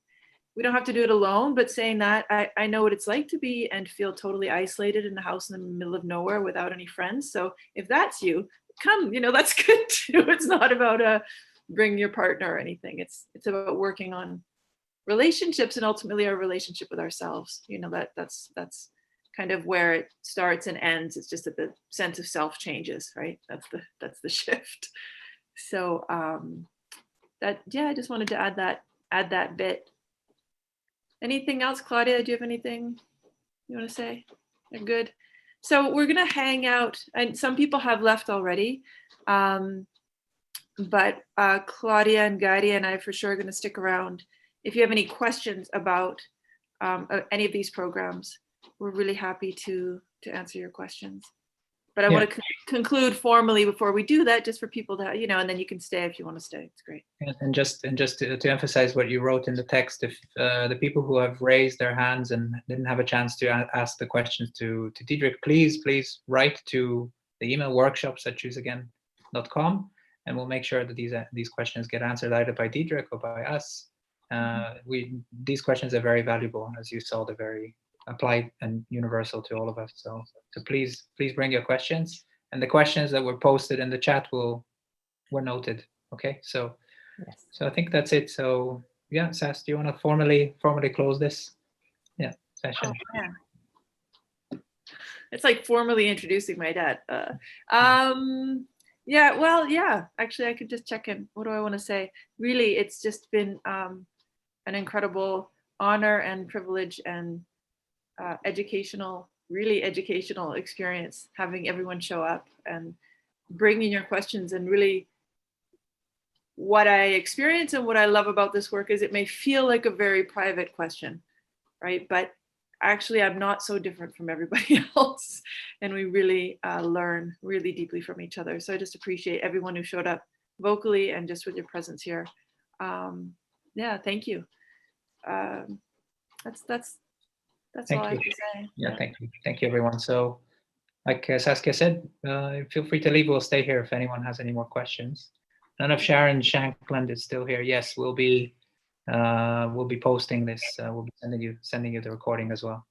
we don't have to do it alone. But saying that, I know what it's like to be and feel totally isolated in a house in the middle of nowhere without any friends. So if that's you, come, that's good too. It's not about bring your partner or anything. It's about working on relationships and ultimately our relationship with ourselves. That's kind of where it starts and ends. It's just that the sense of self changes, right? That's the shift. So I just wanted to add that bit. Anything else, Claudia? Do you have anything you want to say? You're good. So we're gonna hang out, and some people have left already, but Claudia and Gary and I for sure are gonna stick around. If you have any questions about any of these programs, we're really happy to answer your questions. But I want to conclude formally before we do that, just for people to, and then you can stay if you want to stay. It's great. And just to emphasize what you wrote in the text, if the people who have raised their hands and didn't have a chance to ask the questions to Diederik, please write to the email workshops@chooseagain.com, and we'll make sure that these questions get answered either by Diederik or by us. These questions are very valuable, as you saw. They're very applied and universal to all of us. So please bring your questions, and the questions that were posted in the chat were noted. Okay, so yes. So I think that's it. So yeah, Sas, do you want to formally close this session? Oh, yeah. It's like formally introducing my dad. Actually I could just check in. What do I want to say? Really, it's just been an incredible honor and privilege and really educational experience, having everyone show up and bringing your questions. And really what I experience and what I love about this work is it may feel like a very private question, right? But actually I'm not so different from everybody else. And we really learn really deeply from each other. So I just appreciate everyone who showed up vocally and just with your presence here. Thank you. That's all I have to say. Yeah, thank you everyone. So like Saskia said, feel free to leave. We'll stay here if anyone has any more questions. None of Sharon Shankland is still here. Yes, we'll be posting this. We'll be sending you the recording as well.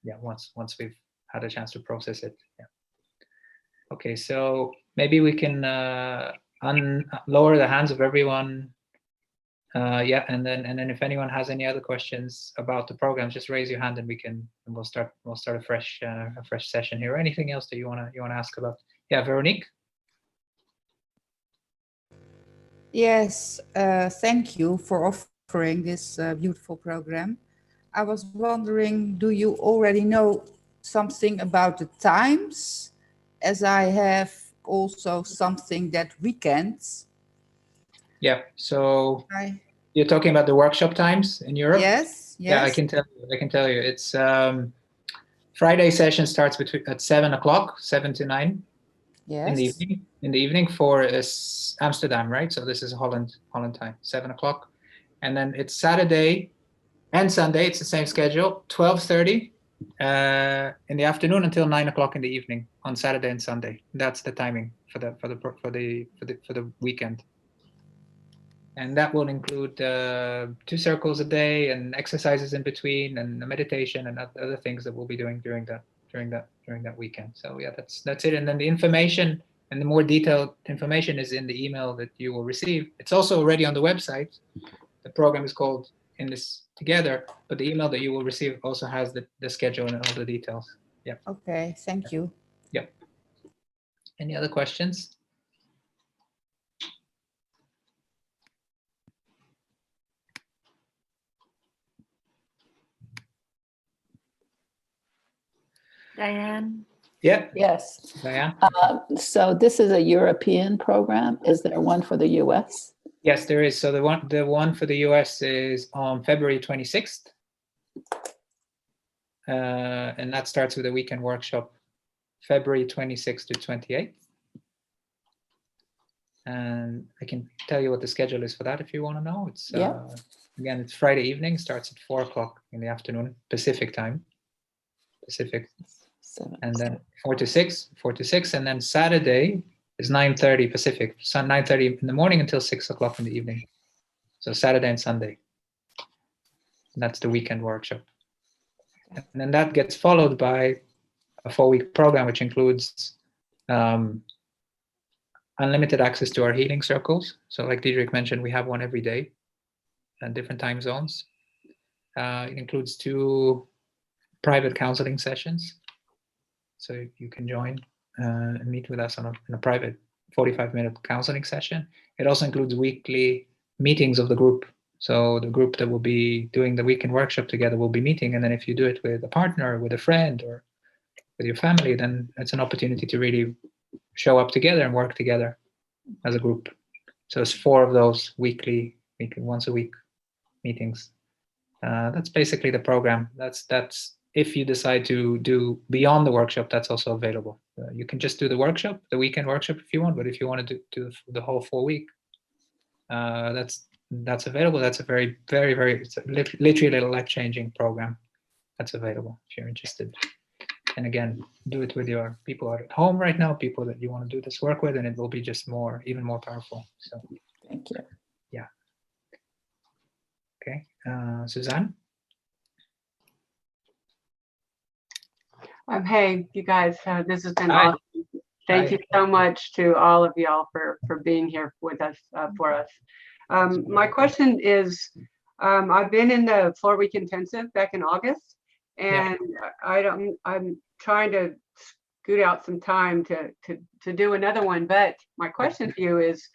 Once we've had a chance to process it. Yeah. Okay, so maybe we can lower the hands of everyone. And then if anyone has any other questions about the program, just raise your hand and we'll start a fresh session here. Or anything else that you wanna ask about? Yeah, Veronique. Yes, thank you for offering this beautiful program. I was wondering, do you already know something about the times? As I have also something that weekends. Yeah, so you're talking about the workshop times in Europe? Yes. Yeah, I can tell you. It's Friday session starts at 7 o'clock, 7 to 9. Yes. In the evening for Amsterdam, right? So this is Holland time, 7 o'clock. And then it's Saturday and Sunday, it's the same schedule, 12:30 in the afternoon until 9 o'clock in the evening on Saturday and Sunday. That's the timing for the weekend. And that will include 2 circles a day and exercises in between and a meditation and other things that we'll be doing during that weekend. So yeah, that's it. And then the information and the more detailed information is in the email that you will receive. It's also already on the website. The program is called In This Together, but the email that you will receive also has the schedule and all the details. Yeah. Okay, thank you. Yep. Any other questions? Diane? Yeah. Yes. Diane? So this is a European program. Is there one for the US? Yes, there is. So the one for the US is on February 26th. And that starts with a weekend workshop, February 26th to 28th. And I can tell you what the schedule is for that if you want to know. It's again, it's Friday evening, starts at 4 o'clock in the afternoon, Pacific time. Pacific. And then 4 to 6, and then Saturday is 9:30 Pacific, so 9:30 in the morning until 6 o'clock in the evening. So Saturday and Sunday. And that's the weekend workshop. And then that gets followed by a 4-week program, which includes unlimited access to our healing circles. So like Diederik mentioned, we have one every day and different time zones. It includes 2 private counseling sessions. So you can join and meet with us in a private 45-minute counseling session. It also includes weekly meetings of the group. So the group that will be doing the weekend workshop together will be meeting. And then if you do it with a partner, with a friend, or with your family, then it's an opportunity to really show up together and work together as a group. So it's 4 of those weekly, once a week meetings. That's basically the program. That's if you decide to do beyond the workshop, that's also available. You can just do the workshop, the weekend workshop if you want, but if you want to do the whole 4 week, that's available. That's a very, very, very, it's literally a life-changing program that's available if you're interested. And again, do it with your people who are at home right now, people that you want to do this work with, and it will be just even more powerful. So thank you. Yeah. Okay, Suzanne? Hey, you guys, this has been Hi. awesome. Thank Hi. you so much to all of y'all for being here with us, for us. My question is, I've been in the 4-week intensive back in August, and I'm trying to scoot out some time to do another one. But my question for you is,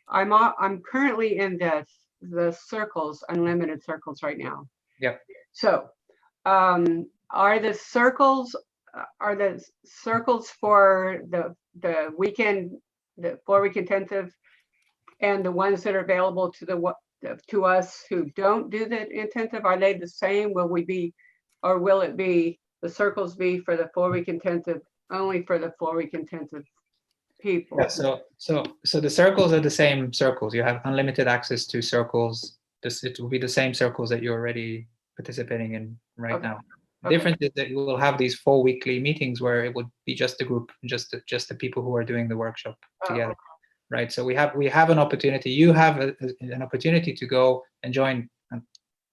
I'm currently in the circles, unlimited circles right now. Yep. So, are the circles for the weekend, the 4-week intensive, and the ones that are available to us who don't do the intensive, are they the same? Will it be the circles be for the 4-week intensive only for the 4-week intensive people? Yeah, so the circles are the same circles. You have unlimited access to circles. It will be the same circles that you're already participating in right now. The difference is that you will have these 4 weekly meetings where it would be just the group, just the people who are doing the workshop together, right? So we have an opportunity. You have an opportunity to go and join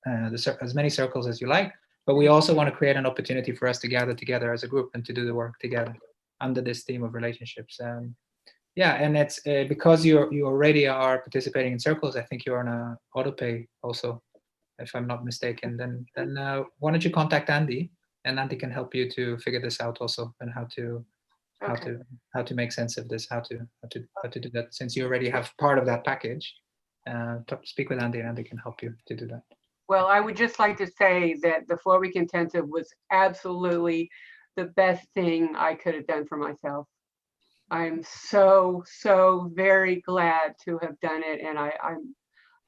as many circles as you like, but we also want to create an opportunity for us to gather together as a group and to do the work together under this theme of relationships. Yeah, and it's because you already are participating in circles. I think you're on a autopay also, if I'm not mistaken. Then why don't you contact Andy, and Andy can help you to figure this out also, and how to make sense of this, how to do that, since you already have part of that package. Speak with Andy, and Andy can help you to do that. Well, I would just like to say that the 4-week intensive was absolutely the best thing I could have done for myself. I'm so very glad to have done it, and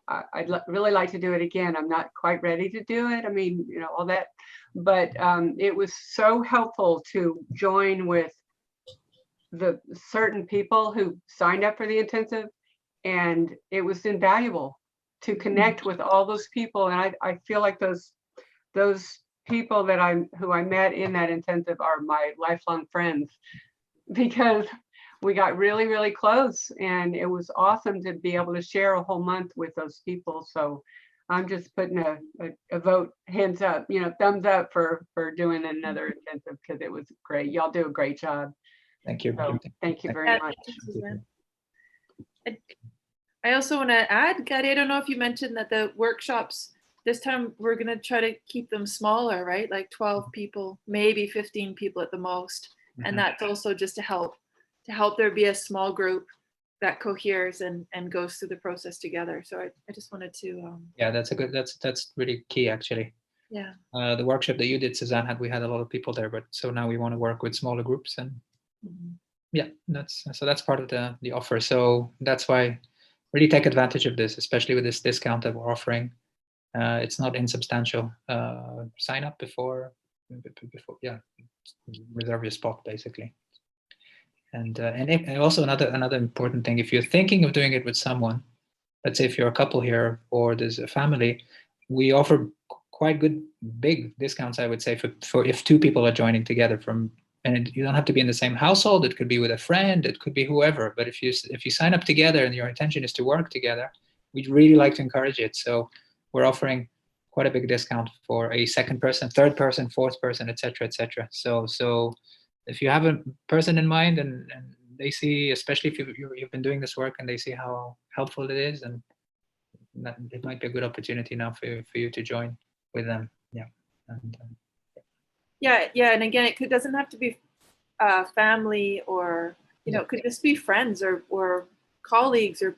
I'd really like to do it again. I'm not quite ready to do it. I mean, all that, but it was so helpful to join with the certain people who signed up for the intensive, and it was invaluable to connect with all those people. And I feel like those people who I met in that intensive are my lifelong friends, because we got really, really close, and it was awesome to be able to share a whole month with those people. So I'm just putting a vote, hands up, thumbs up for doing another intensive, because it was great. Y'all do a great job. Thank you. So thank you very much. I also want to add, Gadi, I don't know if you mentioned that the workshops, this time we're going to try to keep them smaller, right? Like 12 people, maybe 15 people at the most. And that's also just to help there be a small group that coheres and goes through the process together. So I just wanted to. Yeah, that's really key, actually. Yeah. The workshop that you did, Suzanne, we had a lot of people there, but so now we want to work with smaller groups, and yeah, that's part of the offer. So that's why really take advantage of this, especially with this discount that we're offering. It's not insubstantial. Sign up before, reserve your spot basically. And also another important thing, if you're thinking of doing it with someone, let's say if you're a couple here or there's a family, we offer quite good big discounts, I would say, for if 2 people are joining together and you don't have to be in the same household. It could be with a friend, it could be whoever. But if you sign up together and your intention is to work together, we'd really like to encourage it. So we're offering quite a big discount for a second person, third person, fourth person, etc., etc. So if you have a person in mind and they see, especially if you've been doing this work and they see how helpful it is, and it might be a good opportunity now for you to join with them. Yeah. Yeah, and again, it doesn't have to be family, or it could just be friends or colleagues, or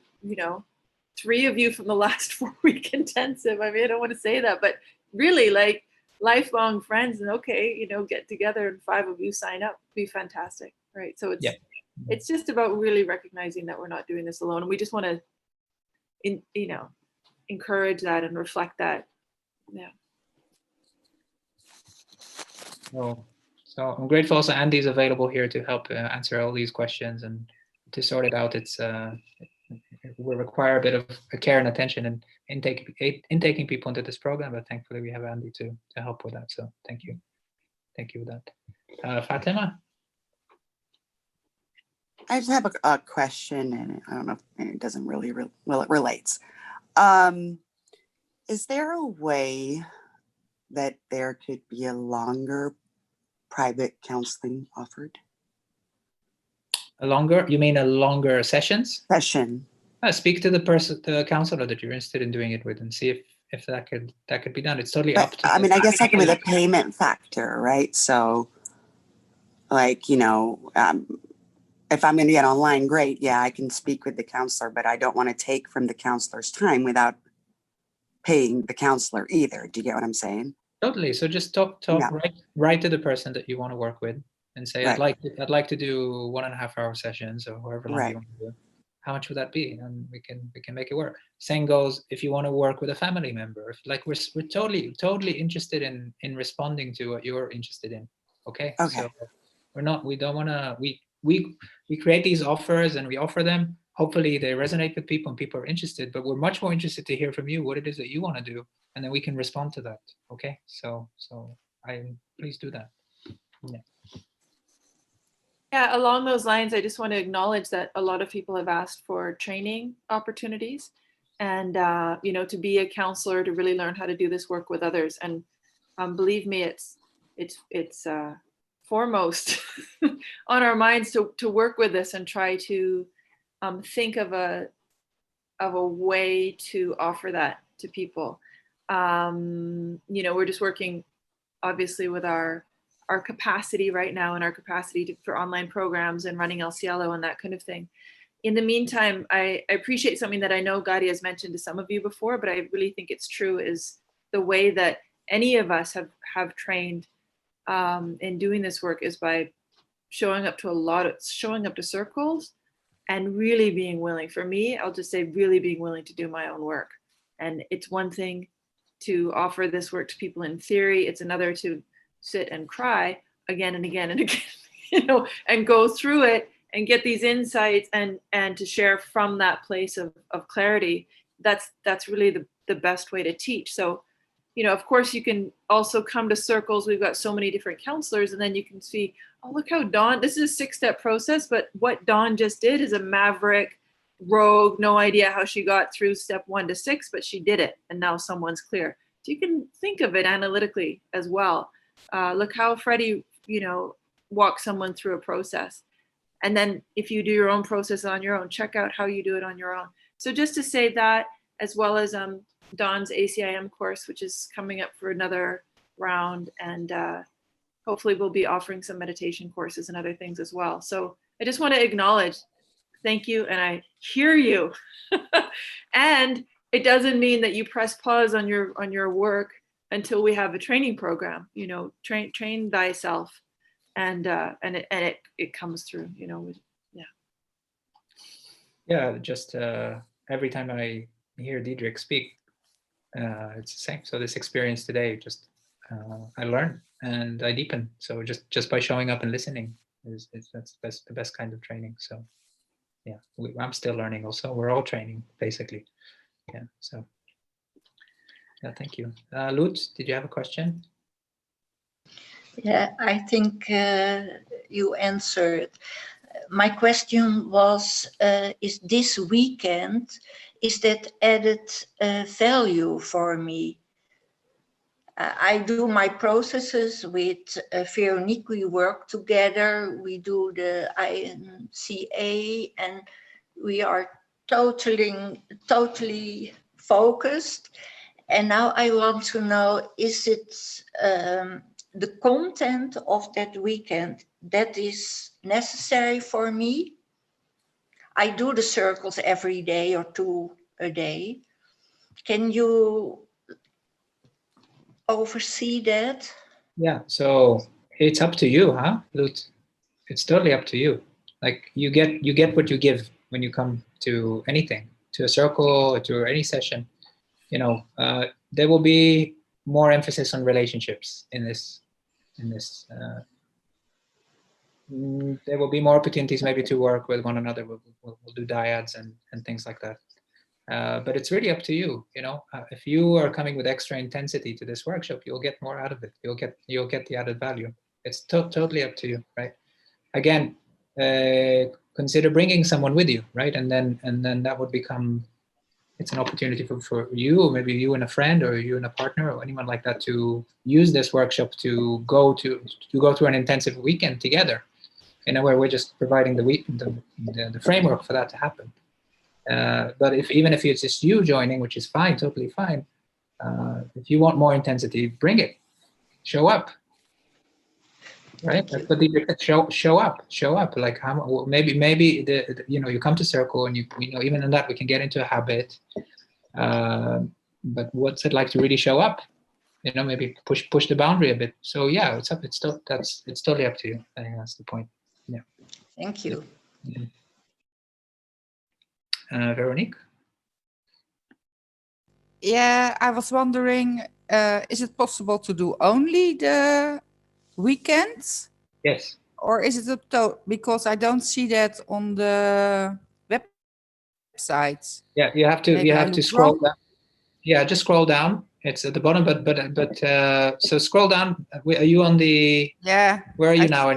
3 of you from the last 4-week intensive. I mean, I don't want to say that, but really like lifelong friends, and get together and 5 of you sign up, be fantastic, right? So it's just about really recognizing that we're not doing this alone, and we just want to encourage that and reflect that. Yeah. So I'm grateful also Andy's available here to help answer all these questions and to sort it out. It will require a bit of care and attention and intaking people into this program, but thankfully we have Andy to help with that. So thank you for that. Fatima? I just have a question, and I don't know if it doesn't really it relates. Is there a way that there could be a longer private counseling offered? You mean a longer sessions? Session. Speak to the counselor that you're interested in doing it with, and see if that could be done. It's totally up to. I mean, I guess that could be the payment factor, right? So, like, if I'm going to get online, great. Yeah, I can speak with the counselor, but I don't want to take from the counselor's time without paying the counselor either. Do you get what I'm saying? Totally. So just talk right to the person that you want to work with, and say, I'd like to do 1.5 hour sessions, or however long you want to do. How much would that be? And we can make it work. Same goes if you want to work with a family member. We're totally interested in responding to what you're interested in. Okay. So we don't want to. We create these offers and we offer them. Hopefully they resonate with people and people are interested, but we're much more interested to hear from you what it is that you want to do, and then we can respond to that. Okay. So please do that. Yeah. Yeah, along those lines, I just want to acknowledge that a lot of people have asked for training opportunities, and to be a counselor, to really learn how to do this work with others. And believe me, it's foremost on our minds to work with this and try to think of a way to offer that to people. We're just working obviously with our capacity right now, and our capacity for online programs and running El Cielo and that kind of thing. In the meantime, I appreciate something that I know Gadi has mentioned to some of you before, but I really think it's true, is the way that any of us have trained in doing this work is by showing up to circles and really being willing. For me, I'll just say really being willing to do my own work. And it's one thing to offer this work to people in theory. It's another to sit and cry again and again and again, and go through it and get these insights and to share from that place of clarity. That's really the best way to teach. So of course you can also come to circles. We've got so many different counselors, and then you can see, oh, look how Dawn, this is a 6-step process, but what Dawn just did is a maverick, rogue, no idea how she got through step 1 to 6, but she did it, and now someone's clear. So you can think of it analytically as well. Look how Freddie, walks someone through a process. And then if you do your own process on your own, check out how you do it on your own. So just to say that, as well as Dawn's ACIM course, which is coming up for another round, and hopefully we'll be offering some meditation courses and other things as well. So I just want to acknowledge, thank you, and I hear you. And it doesn't mean that you press pause on your work until we have a training program. Train thyself, and it comes through. Yeah, just every time I hear Diederik speak, it's the same. So this experience today, just I learn and I deepen. So just by showing up and listening that's the best kind of training. So yeah, I'm still learning also. We're all training basically. Yeah. So yeah, thank you. Lutz, did you have a question? Yeah, I think you answered. My question was, is this weekend, is that added value for me? I do my processes with Veronique. We work together. We do the INCA, and we are totally focused. And now I want to know, is it the content of that weekend that is necessary for me? I do the circles every day or 2 a day. Can you oversee that? Yeah, so it's up to you, huh, Lutz? It's totally up to you. Like you get what you give when you come to anything, to a circle, to any session. There will be more emphasis on relationships in this. There will be more opportunities maybe to work with one another. We'll do dyads and things like that. But it's really up to you. If you are coming with extra intensity to this workshop, you'll get more out of it. You'll get the added value. It's totally up to you, right? Again, consider bringing someone with you, right? And then that would become, it's an opportunity for you, maybe you and a friend, or you and a partner, or anyone like that, to use this workshop to go through an intensive weekend together, where we're just providing the framework for that to happen. But even if it's just you joining, which is fine, totally fine. If you want more intensity, bring it. Show up. Right? But show up. Like maybe you come to circle, and even in that we can get into a habit. But what's it like to really show up? Maybe push the boundary a bit. So yeah, it's totally up to you. I think that's the point. Yeah. Thank you. Veronique? Yeah, I was wondering, is it possible to do only the weekends? Yes. Or is it because I don't see that on the website. Yeah, you have to scroll down. Yeah, just scroll down. It's at the bottom, but so scroll down. Are you on the? Yeah. Where are you now?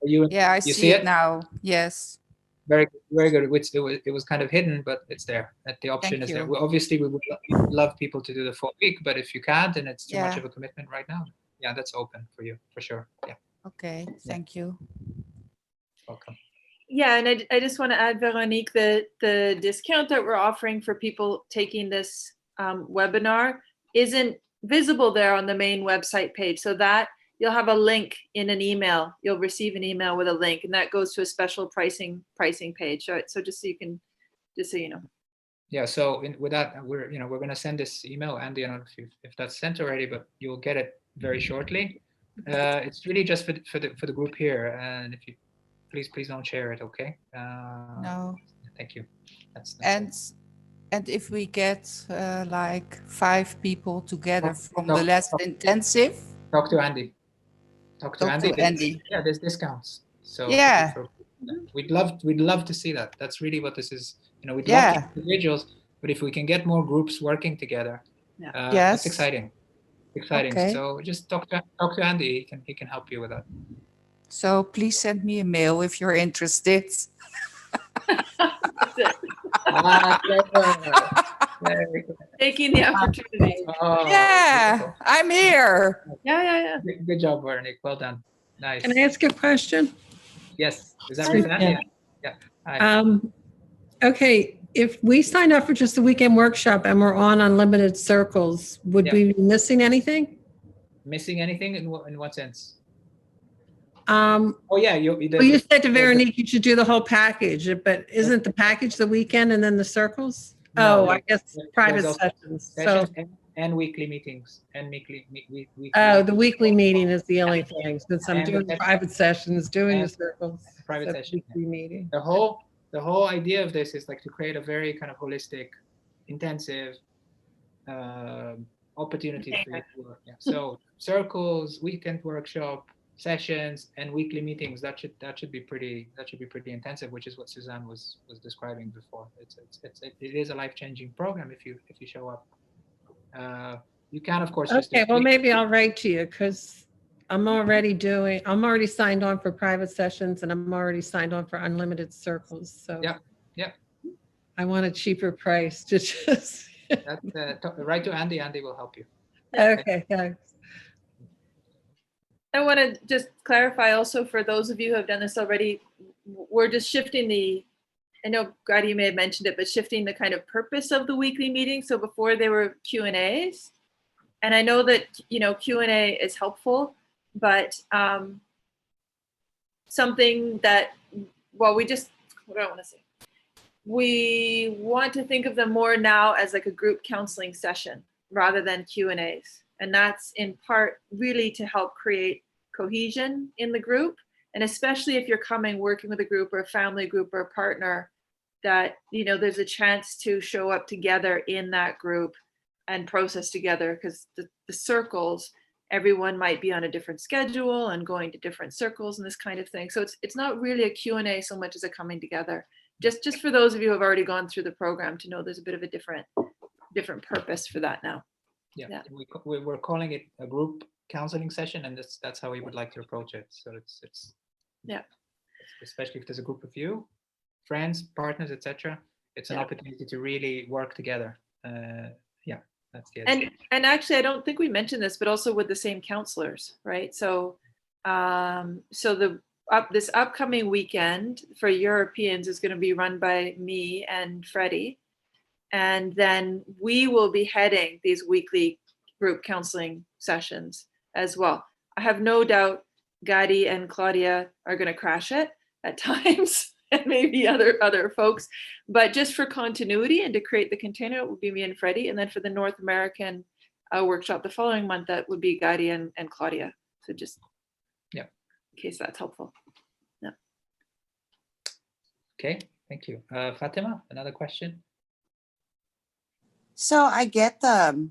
Yeah, I see it now. Yes. Very good. It was kind of hidden, but it's there. The option is there. Obviously, we would love people to do the full week, but if you can't, and it's too much of a commitment right now, yeah, that's open for you for sure. Yeah. Okay. Thank you. Welcome. Yeah, and I just want to add, Veronique, that the discount that we're offering for people taking this webinar isn't visible there on the main website page. So that you'll have a link in an email. You'll receive an email with a link, and that goes to a special pricing page. So just so you know. Yeah. So with that, we're going to send this email, Andy. I don't know if that's sent already, but you'll get it very shortly. It's really just for the group here, and if you please don't share it, okay? No. Thank you. That's and if we get like 5 people together from the less intensive, talk to Andy. Talk to Andy. Yeah, there's discounts. So yeah, we'd love to see that. That's really what this is. We'd love individuals, but if we can get more groups working together, that's exciting. exciting. Okay. So just talk to Andy. He can help you with that. So please send me a mail if you're interested. Taking the opportunity. Oh, Yeah, beautiful. I'm here. Yeah. Good job, Veronique. Well done. Nice. Can I ask a question? Yes. Is that Sure. Roseanne? Yeah. Hi. Okay, if we signed up for just a weekend workshop and we're on unlimited circles, would we be missing anything? Missing anything in what sense? Oh yeah, well, you said to Veronique you should do the whole package, but isn't the package the weekend and then the circles? No, I guess private there's also sessions. sessions So, and weekly meetings and weekly. the weekly meeting is the only thing, since I'm And the doing session- private sessions, doing the and circles. private that's session. weekly meeting. The whole idea of this is like to create a very kind of holistic, intensive opportunity for you to work. Yeah. So circles, weekend workshop, sessions, and weekly meetings. That should be pretty intensive, which is what Suzanne was describing before. It is a life-changing program if you show up. You can of course just Okay, well maybe I'll write to you because I'm already signed on for private sessions and I'm already signed on for unlimited circles. So yeah. I want a cheaper price to just. Write to Andy. Andy will help you. Okay, thanks. I want to just clarify also for those of you who have done this already, we're just shifting I know Gadi may have mentioned it, but shifting the kind of purpose of the weekly meeting. So before they were Q&As, and I know that, Q&A is helpful, but something that, what do I want to say? We want to think of them more now as like a group counseling session rather than Q&As. And that's in part really to help create cohesion in the group. And especially if you're working with a group or a family group or a partner, that, there's a chance to show up together in that group and process together, because the circles, everyone might be on a different schedule and going to different circles and this kind of thing. So it's not really a Q&A so much as a coming together. Just for those of you who have already gone through the program to know there's a bit of a different purpose for that now. Yeah. We're calling it a group counseling session, and that's how we would like to approach it. So it's especially if there's a group of you, friends, partners, etc. It's an opportunity to really work together. That's the idea. And actually, I don't think we mentioned this, but also with the same counselors, right? So this upcoming weekend for Europeans is going to be run by me and Freddie. And then we will be heading these weekly group counseling sessions as well. I have no doubt Gadi and Claudia are going to crash it at times, and maybe other folks. But just for continuity and to create the container, it will be me and Freddie. And then for the North American workshop the following month, that would be Gadi and Claudia. So just in case that's helpful. Yeah. Okay, thank you. Fatima, another question? So I get the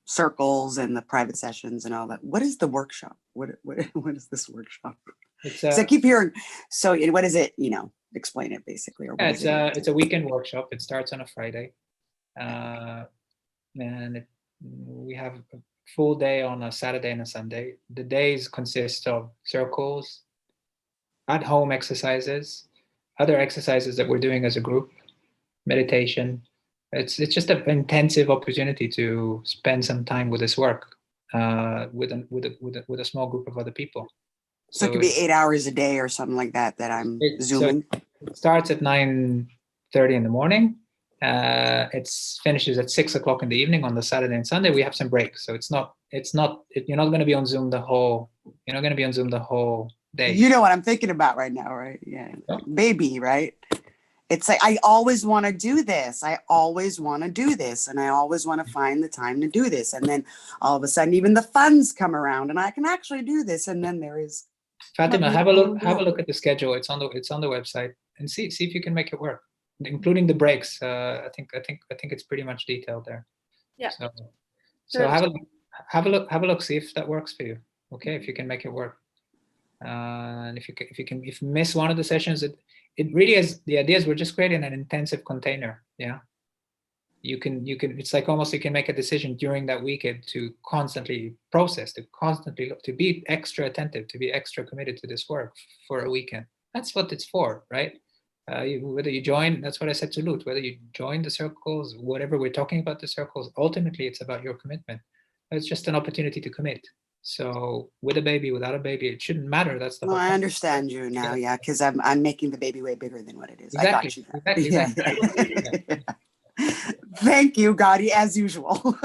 circles and the private sessions and all that. What is the workshop? What is this workshop? So I keep hearing. So what is it? Explain it basically. Or it's a weekend workshop. It starts on a Friday, and we have a full day on a Saturday and a Sunday. The days consist of circles, at-home exercises, other exercises that we're doing as a group, meditation. It's just an intensive opportunity to spend some time with this work with a small group of other people. So it could be 8 hours a day or something like that I'm Zooming. So it starts at 9:30 in the morning. It finishes at 6 o'clock in the evening on the Saturday and Sunday. We have some breaks, so you're not going to be on Zoom the whole. You're not going to be on Zoom the whole day. You know what I'm thinking about right now, right? Yeah, baby, right? It's like I always want to do this. I always want to do this, and I always want to find the time to do this. And then all of a sudden, even the funds come around, and I can actually do this. And then there is. Fatima, have a look at the schedule. It's on the website, and see if you can make it work, including the breaks. I think it's pretty much detailed there. Yeah. So have a look. See if that works for you. Okay, if you can make it work, and if you miss one of the sessions, it really is. The idea is we're just creating an intensive container. Yeah. you can, it's like almost you can make a decision during that weekend to constantly process, to constantly look, to be extra attentive, to be extra committed to this work for a weekend. That's what it's for, right? Whether you join, that's what I said to Lut, whether you join the circles, whatever we're talking about the circles, ultimately it's about your commitment. It's just an opportunity to commit. So with a baby, without a baby, it shouldn't matter. That's the Well, whole I point. understand you now, yeah, because I'm making the baby way bigger than what it is. Exactly, I got you. exactly. Yeah. Thank you, Gotti, as usual.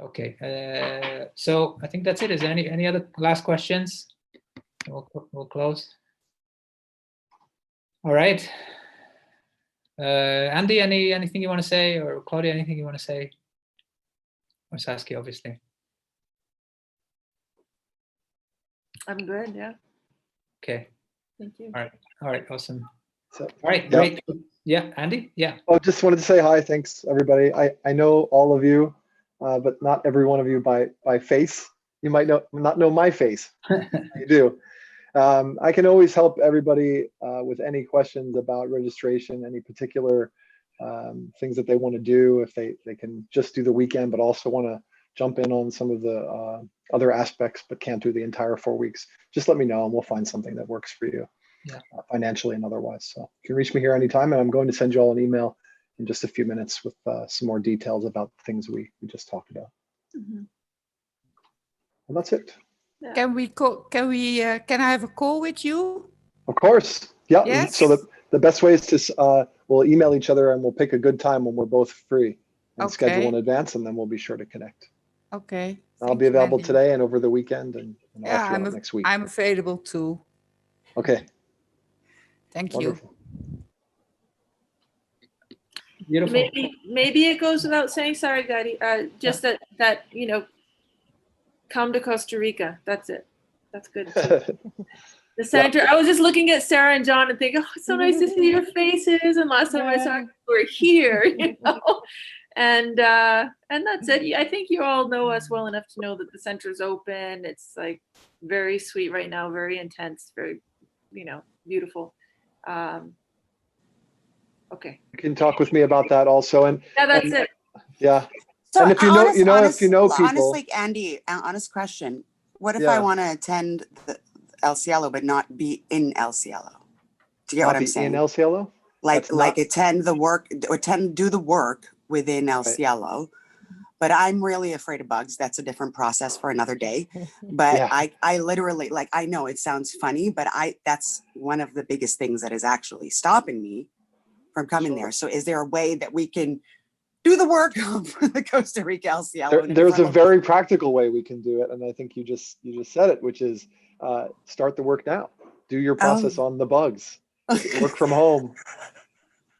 Okay, so I think that's it. Is there any other last questions? We'll close. All right. Andy, anything you want to say, or Claudia, anything you want to say? Or Saskia, obviously. I'm good, yeah. Okay. Thank you. All right, awesome. So, all right, great. Yeah, Andy? Yeah. Oh, just wanted to say hi. Thanks, everybody. I know all of you, but not every one of you by face. You might not know my face. You do. I can always help everybody with any questions about registration, any particular things that they want to do, if they can just do the weekend, but also want to jump in on some of the other aspects, but can't do the entire 4 weeks. Just let me know and we'll find something that works for you. Yeah. Financially and otherwise. So you can reach me here anytime, and I'm going to send you all an email in just a few minutes with some more details about the things we just talked about. Mm-hmm. And that's it. Yeah. Can I have a call with you? Of course. Yeah. Yes. So the best way is to we'll email each other and we'll pick a good time when we're both free and schedule in advance, and then we'll be sure to connect. Okay. I'll be available today and over the weekend and yeah, all throughout next week. I'm available too. Okay. Thank Wonderful. you. Beautiful. Maybe it goes without saying, sorry, Gotti, just that you know, come to Costa Rica. That's it. That's good. The center. I was just looking at Sarah and John and thinking, oh, it's so nice to see your faces. And last time I saw you were here, you know. And that's it. I think you all know us well enough to know that the center's open. It's like very sweet right now, very intense, very, you know, beautiful. Okay. You can talk with me about that also. And yeah, that's it. Yeah. So and if you know, if you know people. Honestly, Andy, honest question. What if I want to attend the El Cielo but not be in El Cielo? Do you get what I'm saying? In El Cielo? Like attend the work, do the work within El Cielo. But I'm really afraid of bugs. That's a different process for another day. But I literally, like, I know it sounds funny, but that's one of the biggest things that is actually stopping me from coming there. So is there a way that we can do the work of the Costa Rica El Cielo? There's a very practical way we can do it. And I think you just said it, which is start the work now. Do your process on the bugs. Work from home.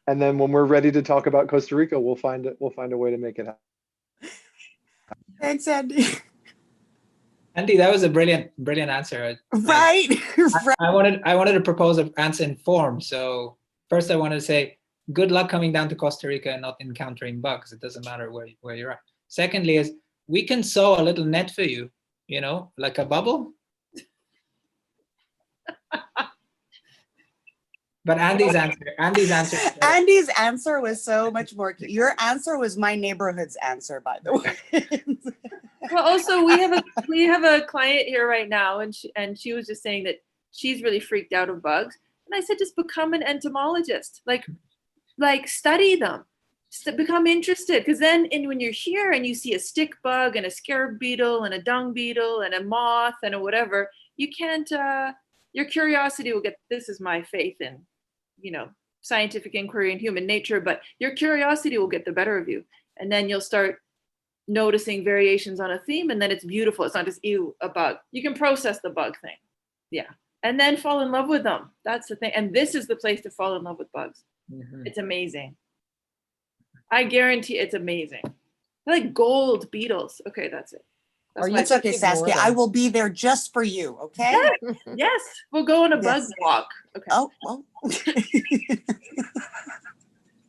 And then when we're ready to talk about Costa Rica, we'll find a way to make it happen. Thanks, Andy. Andy, that was a brilliant answer. Right. I wanted to propose an answer in form. So first I wanted to say, good luck coming down to Costa Rica and not encountering bugs. It doesn't matter where you're at. Secondly is, we can sew a little net for you, you know, like a bubble. But Andy's answer was so much more. Your answer was my neighborhood's answer, by the way. Well, also we have a client here right now, and she was just saying that she's really freaked out of bugs. And I said, just become an entomologist, like study them, become interested. Because then, when you're here and you see a stick bug and a scarab beetle and a dung beetle and a moth and a whatever, you can't. Your curiosity will get. This is my faith in, you know, scientific inquiry and human nature. But your curiosity will get the better of you, and then you'll start noticing variations on a theme, and then it's beautiful. It's not just a bug. You can process the bug thing, yeah, and then fall in love with them. That's the thing. And this is the place to fall in love with bugs. Mm-hmm. It's amazing. I guarantee it's amazing. They're like gold beetles. Okay, that's it. That's okay, Saskia. I will be there just for you. Okay. Yes. We'll go on a bug walk. Okay. Oh, well.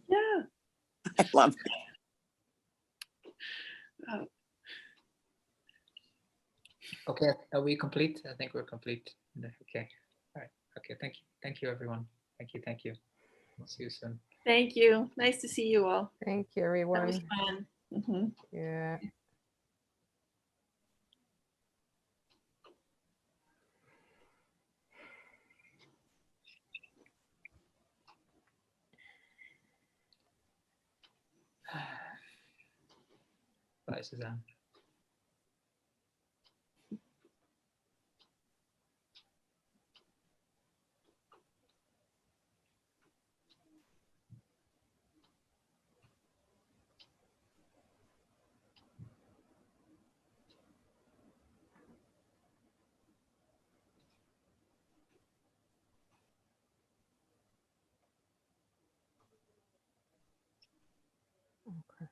Yeah. I love it. Oh. Okay, are we complete? I think we're complete. Okay. All right. Okay. Thank you, everyone. Thank you. Thank you. See you soon. Thank you. Nice to see you all. Thank you, That was everyone. fun. Mhm. Yeah. Bye, Suzanne. Okay.